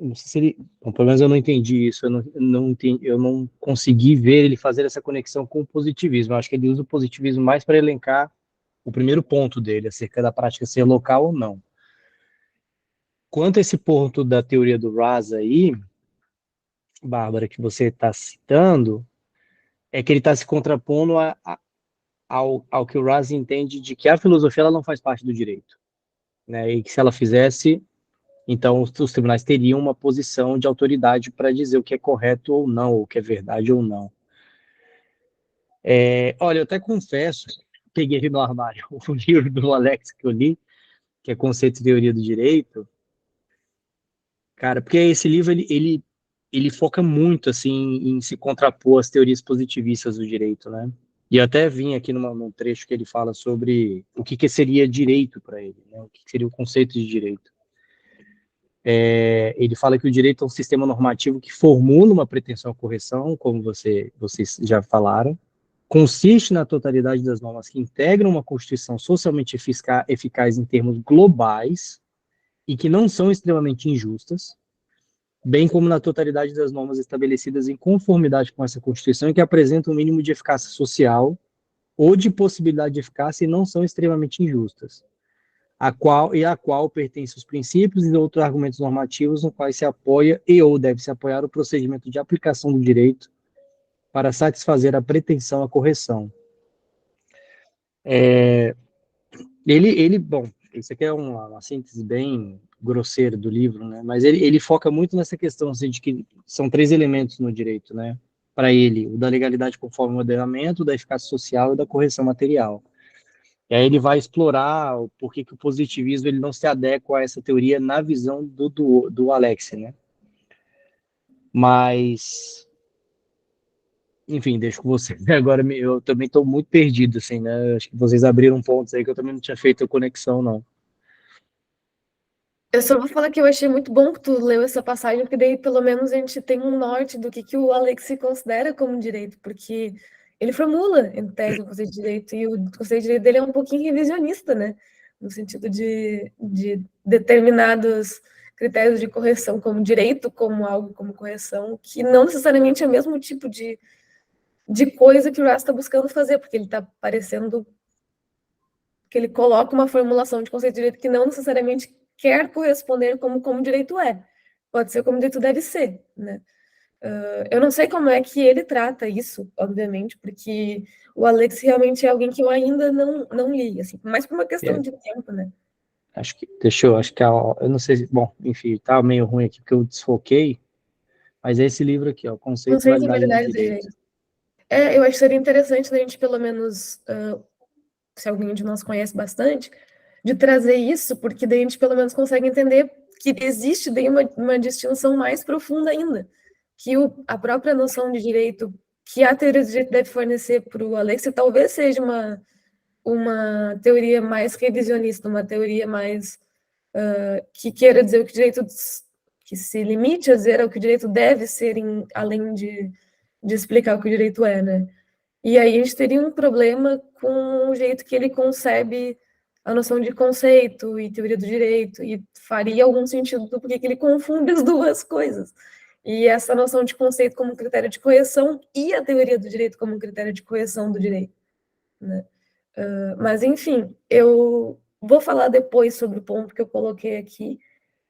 não sei se ele, bom, pelo menos eu não entendi isso, eu não consegui ver ele fazer essa conexão com o positivismo. Eu acho que ele usa o positivismo mais para elencar o primeiro ponto dele, acerca da prática ser local ou não. Quanto a esse ponto da teoria do Raz aí, Bárbara, que você está citando, é que ele está se contrapondo ao que o Raz entende de que a filosofia ela não faz parte do direito, né? E que se ela fizesse, então os tribunais teriam uma posição de autoridade para dizer o que é correto ou não, ou o que é verdade ou não. Olha, eu até confesso, peguei no armário o livro do Alex que eu li, que é Conceito e Teoria do Direito, cara, porque esse livro ele foca muito assim em se contrapor às teorias positivistas do direito, né? E eu até vim aqui num trecho que ele fala sobre o que seria direito para ele, né? O que seria o conceito de direito. Ele fala que o direito é um sistema normativo que formula uma pretensão à correção, como vocês já falaram, consiste na totalidade das normas que integram uma Constituição socialmente eficaz em termos globais e que não são extremamente injustas, bem como na totalidade das normas estabelecidas em conformidade com essa Constituição e que apresentam um mínimo de eficácia social ou de possibilidade de eficácia e não são extremamente injustas, a qual pertencem os princípios e outros argumentos normativos no quais se apoia e ou deve se apoiar o procedimento de aplicação do direito para satisfazer a pretensão à correção. Bom, isso aqui é uma síntese bem grosseira do livro, né? Mas ele foca muito nessa questão assim, de que são 3 elementos no direito, né? Para ele, o da legalidade conforme o ordenamento, da eficácia social e da correção material. E aí ele vai explorar o porquê que o positivismo ele não se adequa a essa teoria na visão do Alex, né? Mas, enfim, deixo com vocês. Agora eu também estou muito perdido, assim, né? Acho que vocês abriram pontos aí que eu também não tinha feito a conexão, não. Eu só vou falar que eu achei muito bom que tu leu essa passagem, porque daí pelo menos a gente tem um norte do que o Alex se considera como direito, porque ele formula, em tese, o conceito de direito, e o conceito de direito dele é um pouquinho revisionista, né? No sentido de determinados critérios de correção como direito, como algo como correção, que não necessariamente é o mesmo tipo de coisa que o Russ está buscando fazer, porque ele está parecendo que ele coloca uma formulação de conceito de direito que não necessariamente quer corresponder como direito é. Pode ser como direito deve ser, né? Eu não sei como é que ele trata isso, obviamente, porque o Alex realmente é alguém que eu ainda não li, assim, mais por uma questão de tempo, né? Acho que eu não sei, bom, enfim, tá meio ruim aqui porque eu desfoquei, mas é esse livro aqui, ó, Conceito e Validade do Direito. Eu acho que seria interessante a gente, pelo menos, se alguém de nós conhece bastante, de trazer isso, porque daí a gente pelo menos consegue entender que existe daí uma distinção mais profunda ainda, que a própria noção de direito que a teoria do direito deve fornecer para o Alex talvez seja uma teoria mais revisionista, uma teoria mais que queira dizer o que o direito, que se limite a dizer o que o direito deve ser, além de explicar o que o direito é, né? E aí a gente teria um problema com o jeito que ele concebe a noção de conceito e teoria do direito, e faria algum sentido do porquê que ele confunde as duas coisas. E essa noção de conceito como critério de correção e a teoria do direito como critério de correção do direito, né? Mas, enfim, eu vou falar depois sobre o ponto que eu coloquei aqui.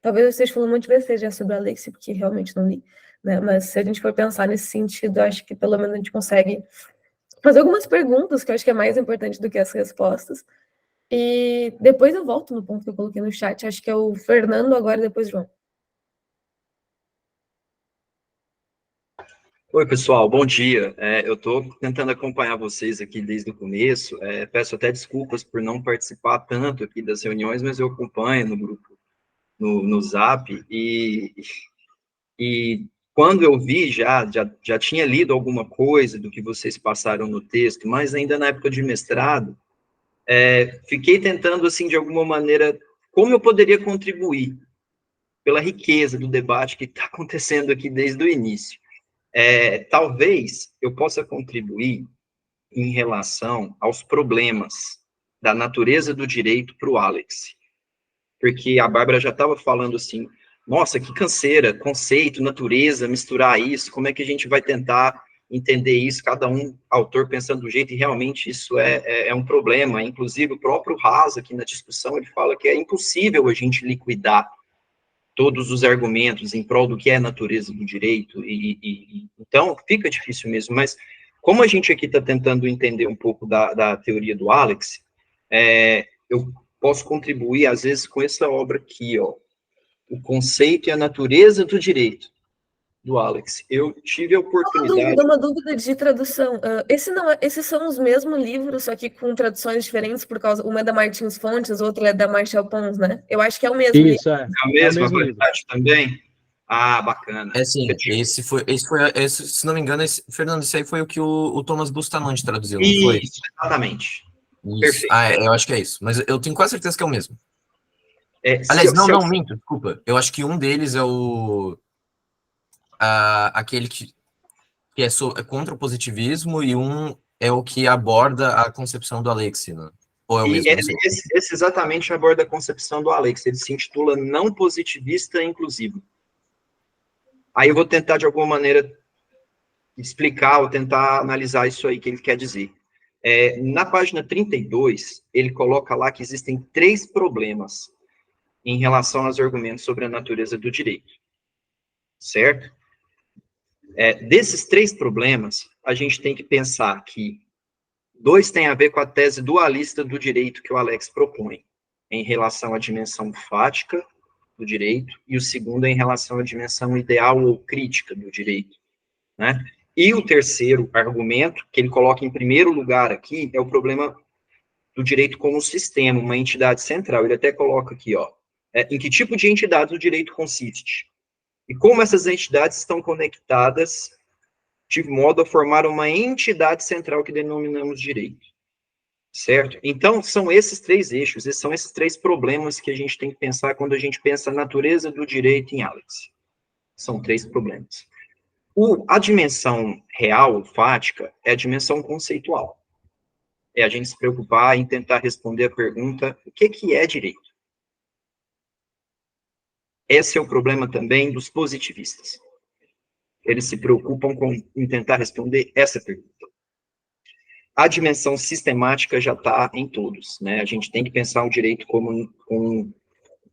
Talvez eu esteja falando muito besteira já sobre a Alexia, porque realmente não li, né? Mas se a gente for pensar nesse sentido, acho que pelo menos a gente consegue fazer algumas perguntas, que eu acho que é mais importante do que as respostas. E depois eu volto no ponto que eu coloquei no chat. Acho que é o Fernando agora, depois o João. Oi, pessoal, bom dia. Eu estou tentando acompanhar vocês aqui desde o começo. Peço até desculpas por não participar tanto aqui das reuniões, mas eu acompanho no grupo, no Zap, e quando eu vi, já tinha lido alguma coisa do que vocês passaram no texto, mas ainda na época de mestrado, fiquei tentando, assim, de alguma maneira, como eu poderia contribuir pela riqueza do debate que está acontecendo aqui desde o início. Talvez eu possa contribuir em relação aos problemas da natureza do direito para o Alex, porque a Bárbara já estava falando assim, nossa, que canseira, conceito, natureza, misturar isso, como é que a gente vai tentar entender isso, cada autor pensando do jeito, e realmente isso é um problema, inclusive o próprio Haas aqui na discussão, ele fala que é impossível a gente liquidar todos os argumentos em prol do que é a natureza do direito, então fica difícil mesmo, mas como a gente aqui está tentando entender um pouco da teoria do Alex, eu posso contribuir, às vezes, com essa obra aqui, ó, O Conceito e a Natureza do Direito, do Alex. Eu tive a oportunidade... Uma dúvida de tradução. Esses são os mesmos livros, só que com traduções diferentes, por causa... Uma é da Martins Fontes, outra é da Marshall Pons, né? Eu acho que é o mesmo Isso, livro. É a mesma qualidade também? Ah, bacana. Sim, se não me engano, Fernando, esse aí foi o que o Thomas Bustamante traduziu, não foi? Isso, exatamente. Isso. Perfeito. Eu acho que é isso, mas eu tenho quase certeza que é o mesmo. Se Aliás, não, eu- minto, desculpa. Eu acho que um deles é aquele que é contra o positivismo e um é o que aborda a concepção do Alexi, né? Ou é o E mesmo, não sei. esse exatamente aborda a concepção do Alex. Ele se intitula Não Positivista Inclusivo. Aí eu vou tentar, de alguma maneira, explicar ou tentar analisar isso aí que ele quer dizer. Na página 32, ele coloca lá que existem 3 problemas em relação aos argumentos sobre a natureza do direito. Certo? Desses 3 problemas, a gente tem que pensar que 2 têm a ver com a tese dualista do direito que o Alex propõe, em relação à dimensão fática do direito, e o segundo é em relação à dimensão ideal ou crítica do direito, né? E o terceiro argumento, que ele coloca em primeiro lugar aqui, é o problema do direito como sistema, uma entidade central. Ele até coloca aqui, ó, em que tipo de entidade o direito consiste, e como essas entidades estão conectadas de modo a formar uma entidade central que denominamos direito. Certo? Então, são esses 3 eixos, são esses 3 problemas que a gente tem que pensar quando a gente pensa a natureza do direito em Alex. São 3 problemas. A dimensão real, fática, é a dimensão conceitual. É a gente se preocupar em tentar responder a pergunta, o que é direito? Esse é o problema também dos positivistas. Eles se preocupam em tentar responder essa pergunta. A dimensão sistemática já está em todos, né? A gente tem que pensar o direito como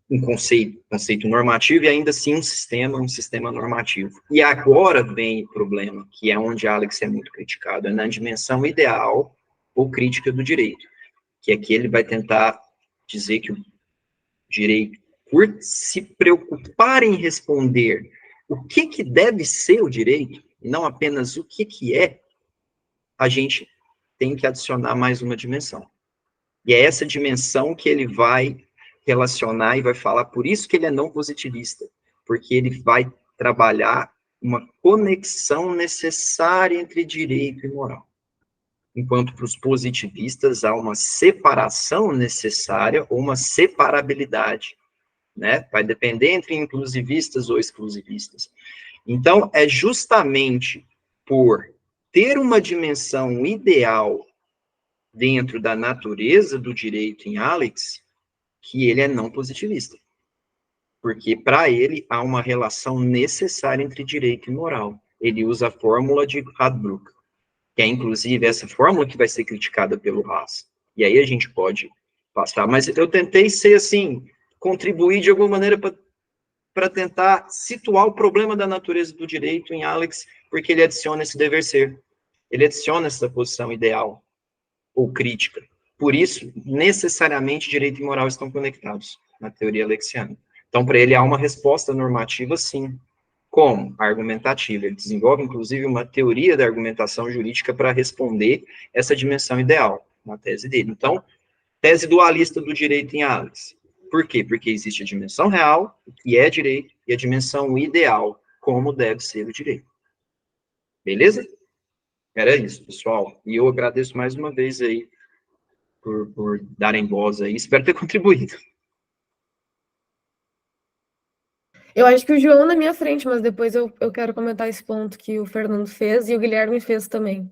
um conceito normativo e ainda assim um sistema normativo. E agora vem o problema, que é onde Alex é muito criticado, é na dimensão ideal ou crítica do direito, que aqui ele vai tentar dizer que o direito, por se preocupar em responder o que deve ser o direito, e não apenas o que é, a gente tem que adicionar mais uma dimensão. E é essa dimensão que ele vai relacionar e vai falar, por isso que ele é não positivista, porque ele vai trabalhar uma conexão necessária entre direito e moral. Enquanto para os positivistas há uma separação necessária ou uma separabilidade, né? Vai depender entre inclusivistas ou exclusivistas. Então, é justamente por ter uma dimensão ideal dentro da natureza do direito em Alex, que ele é não positivista. Porque, para ele, há uma relação necessária entre direito e moral. Ele usa a fórmula de Radbruch, que é, inclusive, essa fórmula que vai ser criticada pelo Haas. E aí a gente pode passar. Mas eu tentei ser, assim, contribuir de alguma maneira para tentar situar o problema da natureza do direito em Alex, porque ele adiciona esse dever ser. Ele adiciona essa posição ideal ou crítica. Por isso, necessariamente, direito e moral estão conectados na teoria alexiana. Então, para ele, há uma resposta normativa, sim. Como? Argumentativa. Ele desenvolve, inclusive, uma teoria da argumentação jurídica para responder essa dimensão ideal, na tese dele. Então, tese dualista do direito em Alex. Por quê? Porque existe a dimensão real, o que é direito, e a dimensão ideal, como deve ser o direito. Beleza? Era isso, pessoal. E eu agradeço mais uma vez aí por darem voz aí. Espero ter contribuído. Eu acho que o João na minha frente, mas depois eu quero comentar esse ponto que o Fernando fez e o Guilherme fez também.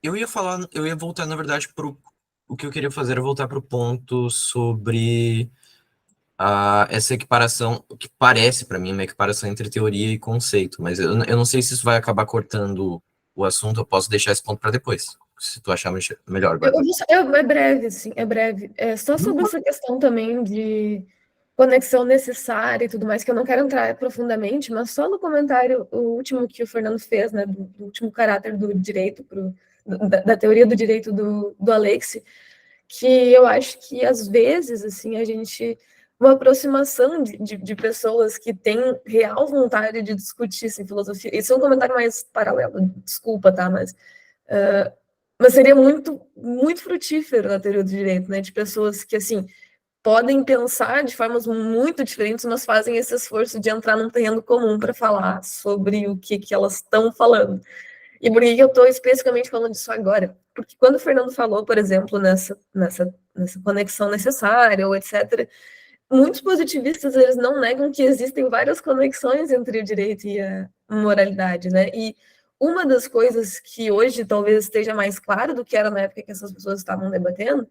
Eu ia voltar, na verdade, o que eu queria fazer era voltar para o ponto sobre essa equiparação, que parece para mim uma equiparação entre teoria e conceito, mas eu não sei se isso vai acabar cortando o assunto, eu posso deixar esse ponto para depois, se tu achar melhor, Bárbara. É breve, assim, é breve. É só sobre essa questão também de conexão necessária e tudo mais, que eu não quero entrar profundamente, mas só no comentário, o último que o Fernando fez, né, do último caráter do direito, da teoria do direito do Alexi, que eu acho que, às vezes, assim, a gente... Uma aproximação de pessoas que têm real vontade de discutir assim, filosofia. Isso é um comentário mais paralelo, desculpa, tá? Mas seria muito, muito frutífero na teoria do direito, né? De pessoas que, assim, podem pensar de formas muito diferentes, mas fazem esse esforço de entrar num terreno comum para falar sobre o que elas estão falando. E por que eu estou especificamente falando disso agora? Porque quando o Fernando falou, por exemplo, nessa conexão necessária, ou etc., muitos positivistas, eles não negam que existem várias conexões entre o direito e a moralidade, né? E uma das coisas que hoje talvez esteja mais claro do que era na época que essas pessoas estavam debatendo,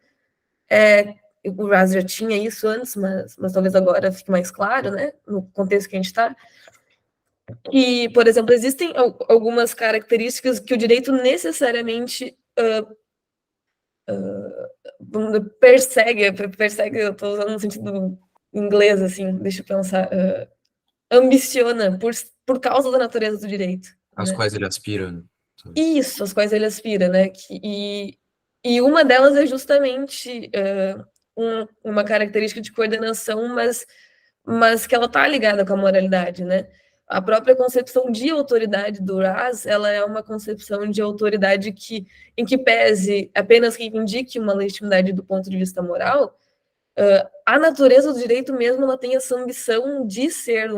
o Raz já tinha isso antes, mas talvez agora fique mais claro, né? No contexto que a gente está, que, por exemplo, existem algumas características que o direito necessariamente persegue, eu estou usando no sentido inglês, assim, deixa eu pensar, ambiciona por causa da natureza do direito. Às né? quais ele aspira. Né? Isso, as quais ele aspira, né? E uma delas é justamente uma característica de coordenação, mas que ela está ligada com a moralidade, né? A própria concepção de autoridade do Raz, ela é uma concepção de autoridade em que pese apenas reivindique uma legitimidade do ponto de vista moral, a natureza do direito mesmo, ela tem essa ambição de ser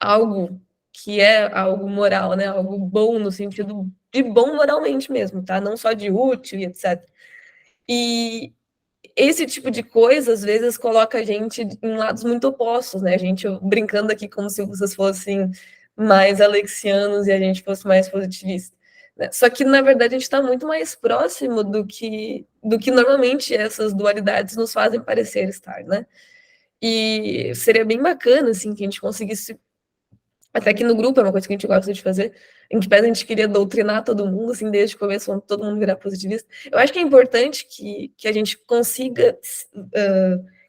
algo que é algo moral, né? Algo bom no sentido de bom moralmente mesmo, tá? Não só de útil e etc. E esse tipo de coisa, às vezes, coloca a gente em lados muito opostos, né? A gente brincando aqui como se vocês fossem mais alexianos e a gente fosse mais positivista. Né? Só que, na verdade, a gente está muito mais próximo do que normalmente essas dualidades nos fazem parecer estar, né? E seria bem bacana, assim, que a gente conseguisse, até que no grupo é uma coisa que a gente gosta de fazer, em que pese a gente queria doutrinar todo mundo, assim, desde o começo, todo mundo virar positivista. Eu acho que é importante que a gente consiga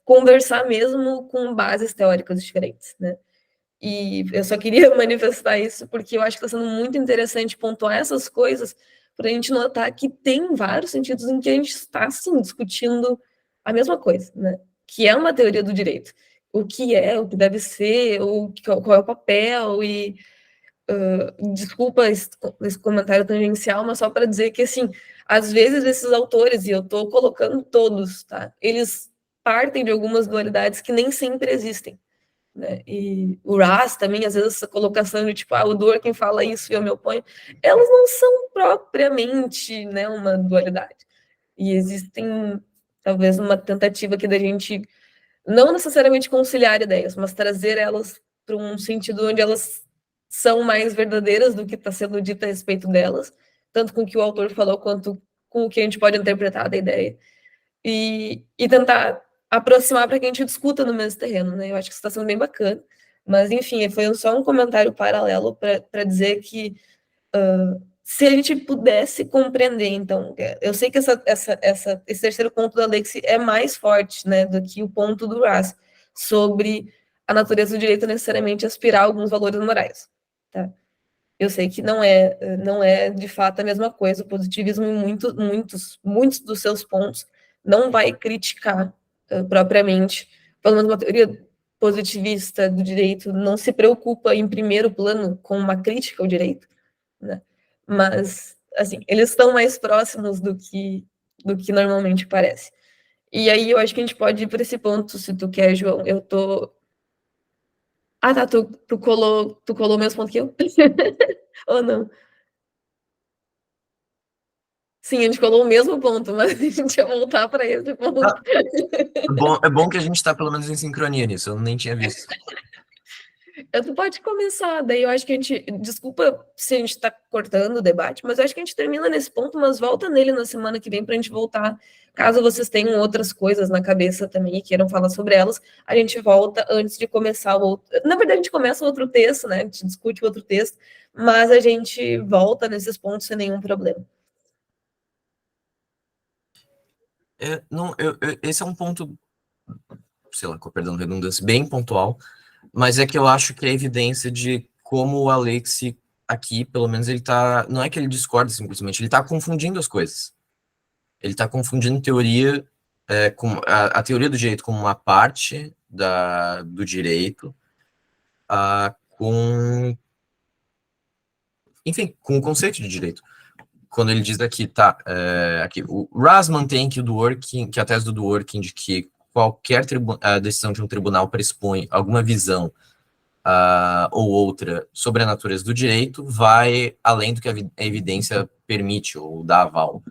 conversar mesmo com bases teóricas diferentes, né? E eu só queria manifestar isso porque eu acho que está sendo muito interessante pontuar essas coisas para a gente notar que tem vários sentidos em que a gente está, assim, discutindo a mesma coisa, né? Que é uma teoria do direito. O que é, o que deve ser, qual é o papel, e desculpa esse comentário tangencial, mas só para dizer que, assim, às vezes esses autores, e eu estou colocando todos, tá? Eles partem de algumas dualidades que nem sempre existem. Né? E o Raz também, às vezes, essa colocação de tipo, o Dworkin fala isso e eu me oponho, elas não são propriamente, né, uma dualidade. E existem, talvez, uma tentativa aqui da gente não necessariamente conciliar ideias, mas trazer elas para um sentido onde elas são mais verdadeiras do que está sendo dito a respeito delas, tanto com o que o autor falou, quanto com o que a gente pode interpretar da ideia. E tentar aproximar para que a gente discuta no mesmo terreno, né? Eu acho que isso está sendo bem bacana. Mas, enfim, foi só um comentário paralelo para dizer que se a gente pudesse compreender, então, eu sei que esse terceiro ponto da Lexi é mais forte, né, do que o ponto do Raz, sobre a natureza do direito necessariamente aspirar a alguns valores morais, tá? Eu sei que não é de fato a mesma coisa. O positivismo, em muitos dos seus pontos, não vai criticar propriamente. Pelo menos uma teoria positivista do direito não se preocupa, em primeiro plano, com uma crítica ao direito, né? Mas, assim, eles estão mais próximos do que normalmente parece. E aí eu acho que a gente pode ir para esse ponto, se tu quer, João. Eu tô... Ah, tá, tu colou o mesmo ponto que eu? Ou não? Sim, a gente colou o mesmo ponto, mas a gente ia voltar para esse ponto. Ah, é bom que a gente está pelo menos em sincronia nisso, eu nem tinha visto. Tu pode começar, daí eu acho que a gente... Desculpa se a gente está cortando o debate, mas eu acho que a gente termina nesse ponto, mas volta nele na semana que vem para a gente voltar. Caso vocês tenham outras coisas na cabeça também e queiram falar sobre elas, a gente volta antes de começar o outro... Na verdade, a gente começa outro texto, né? A gente discute outro texto, mas a gente volta nesses pontos sem nenhum problema. Não, esse é um ponto, sei lá, com perdão da redundância, bem pontual, mas é que eu acho que é evidência de como o Alex aqui, pelo menos, ele tá, não é que ele discorda simplesmente, ele tá confundindo as coisas. Ele tá confundindo teoria, com a teoria do direito como uma parte do direito, enfim, com o conceito de direito. Quando ele diz aqui, aqui, o Raz mantém que a tese do Dworkin de que qualquer decisão de um tribunal pressupõe alguma visão ou outra sobre a natureza do direito, vai além do que a evidência permite ou dá aval.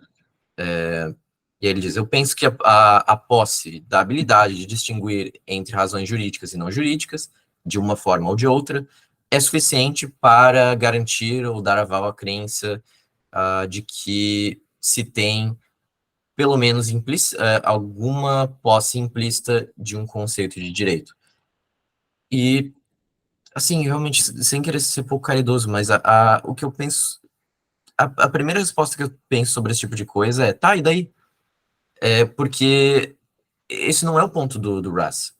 E ele diz, eu penso que a posse da habilidade de distinguir entre razões jurídicas e não jurídicas, de uma forma ou de outra, é suficiente para garantir ou dar aval à crença de que se tem, pelo menos, alguma posse implícita de um conceito de direito. E, assim, realmente, sem querer ser pouco caridoso, mas o que eu penso... A primeira resposta que eu penso sobre esse tipo de coisa é, tá, e daí? Porque esse não é o ponto do RAS.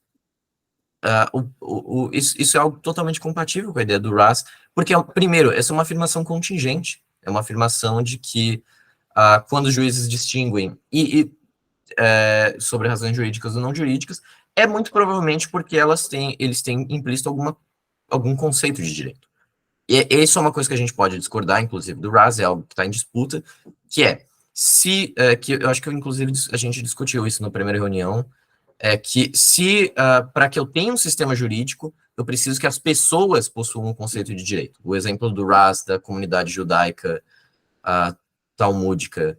Isso é algo totalmente compatível com a ideia do RAS, porque, primeiro, essa é uma afirmação contingente, é uma afirmação de que quando os juízes distinguem sobre razões jurídicas ou não jurídicas, é muito provavelmente porque eles têm implícito algum conceito de direito. E isso é uma coisa que a gente pode discordar, inclusive, do RAS, é algo que está em disputa, que é, que eu acho que, inclusive, a gente discutiu isso na primeira reunião, que para que eu tenha um sistema jurídico, eu preciso que as pessoas possuam um conceito de direito. O exemplo do RAS, da comunidade judaica talmúdica,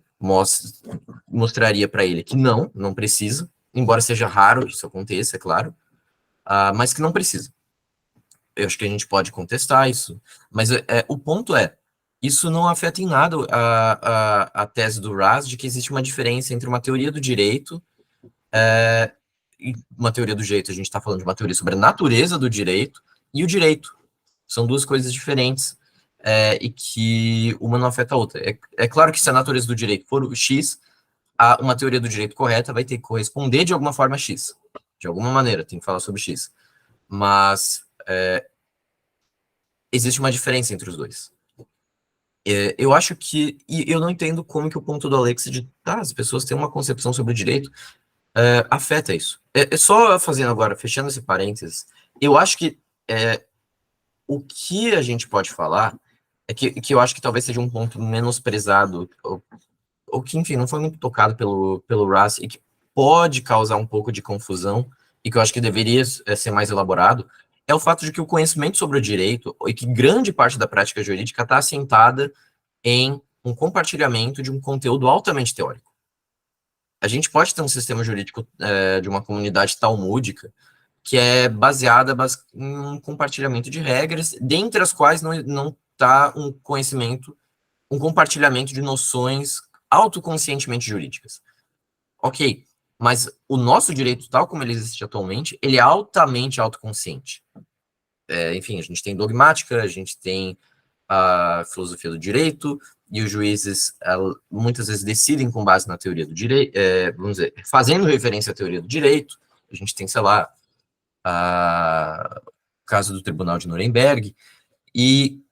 mostraria para ele que não precisa, embora seja raro que isso aconteça, é claro, mas que não precisa. Eu acho que a gente pode contestar isso, mas o ponto isso não afeta em nada a tese do RAS de que existe uma diferença entre uma teoria do direito e uma teoria do direito, a gente está falando de uma teoria sobre a natureza do direito e o direito. São duas coisas diferentes e que uma não afeta a outra. É claro que se a natureza do direito for o X, uma teoria do direito correta vai ter que corresponder de alguma forma a X. De alguma maneira, tem que falar sobre X. Mas existe uma diferença entre os dois. Eu acho que... E eu não entendo como que o ponto do Alex de as pessoas têm uma concepção sobre o direito afeta isso. Só fazendo agora, fechando esse parênteses, eu acho que o que a gente pode falar é que eu acho que talvez seja um ponto menosprezado, ou que, enfim, não foi muito tocado pelo RAS, e que pode causar um pouco de confusão, e que eu acho que deveria ser mais elaborado, é o fato de que o conhecimento sobre o direito, e que grande parte da prática jurídica está assentada em um compartilhamento de um conteúdo altamente teórico. A gente pode ter um sistema jurídico de uma comunidade talmúdica que é baseada em um compartilhamento de regras, dentre as quais não está um conhecimento, um compartilhamento de noções autoconscientemente jurídicas. Ok, mas o nosso direito, tal como ele existe atualmente, ele é altamente autoconsciente. Enfim, a gente tem dogmática, a gente tem a filosofia do direito, e os juízes muitas vezes decidem com base na teoria do direito, vamos dizer, fazendo referência à teoria do direito. A gente tem, sei lá, o caso do Tribunal de Nuremberg, e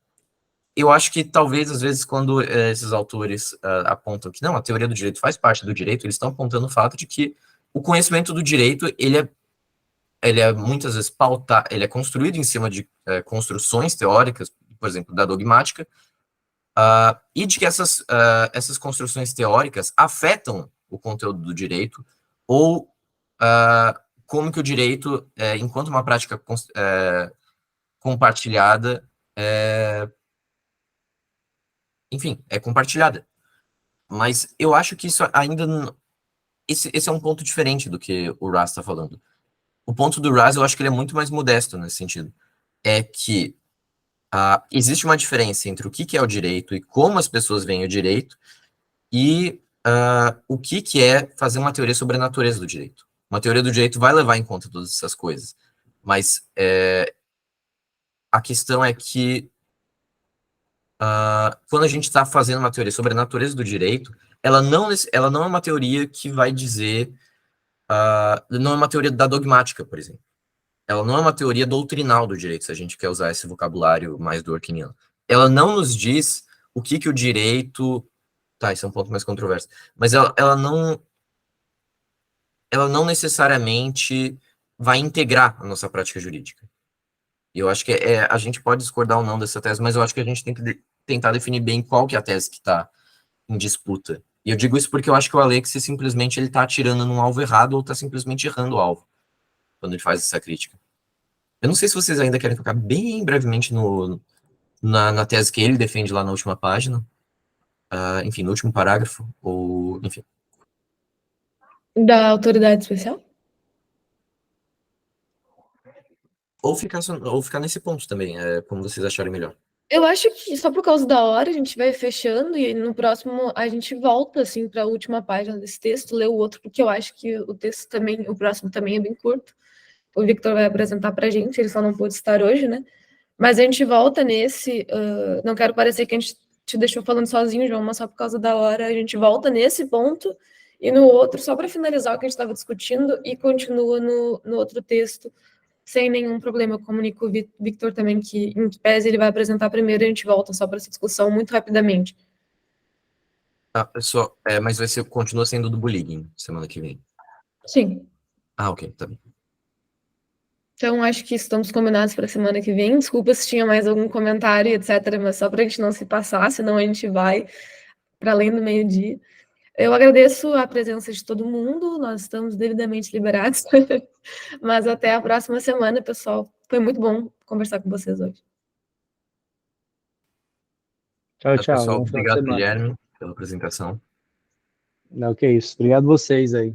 eu acho que talvez, às vezes, quando esses autores apontam que não, a teoria do direito faz parte do direito, eles estão apontando o fato de que o conhecimento do direito, ele é muitas vezes ele é construído em cima de construções teóricas, por exemplo, da dogmática, e de que essas construções teóricas afetam o conteúdo do direito, ou como que o direito, enquanto uma prática compartilhada, enfim, é compartilhada. Mas eu acho que isso ainda... Esse é um ponto diferente do que o RAS está falando. O ponto do RAS, eu acho que ele é muito mais modesto nesse sentido. É que existe uma diferença entre o que é o direito e como as pessoas veem o direito e o que é fazer uma teoria sobre a natureza do direito. Uma teoria do direito vai levar em conta todas essas coisas, mas a questão é que quando a gente está fazendo uma teoria sobre a natureza do direito, ela não é uma teoria que vai dizer... não é uma teoria da dogmática, por exemplo. Ela não é uma teoria doutrinal do direito, se a gente quer usar esse vocabulário mais durkheimiano. Ela não nos diz o que o direito... Tá, isso é um ponto mais controverso. Mas ela não necessariamente vai integrar a nossa prática jurídica. E eu acho que a gente pode discordar ou não dessa tese, mas eu acho que a gente tem que tentar definir bem qual que é a tese que está em disputa E eu digo isso porque eu acho que o Alex simplesmente ele tá atirando num alvo errado ou tá simplesmente errando o alvo quando ele faz essa crítica. Eu não sei se vocês ainda querem focar bem brevemente na tese que ele defende lá na última página, enfim, no último parágrafo, ou, enfim. Da autoridade especial? Ou ficar nesse ponto também, como vocês acharem melhor. Eu acho que só por causa da hora a gente vai fechando e no próximo a gente volta assim para a última página desse texto, lê o outro, porque eu acho que o texto também, o próximo também é bem curto. O Victor vai apresentar para a gente, ele só não pôde estar hoje, né? Mas a gente volta nesse. Não quero parecer que a gente te deixou falando sozinho, João, mas só por causa da hora a gente volta nesse ponto e no outro, só para finalizar o que a gente estava discutindo, e continua no outro texto sem nenhum problema. Eu comunico o Victor também que, em pese, ele vai apresentar primeiro e a gente volta só para essa discussão muito rapidamente. Mas continua sendo do bullying semana que vem. Sim. Ok, tá bem. Então, acho que estamos combinados para a semana que vem. Desculpa se tinha mais algum comentário, etc., mas só para a gente não se passar, senão a gente vai para além do meio-dia. Eu agradeço a presença de todo mundo, nós estamos devidamente liberados. Mas até a próxima semana, pessoal. Foi muito bom conversar com vocês hoje. Tchau, tchau. Pessoal, Bom final de obrigado, semana. Guilherme, pela apresentação. Não, que isso. Obrigado vocês aí.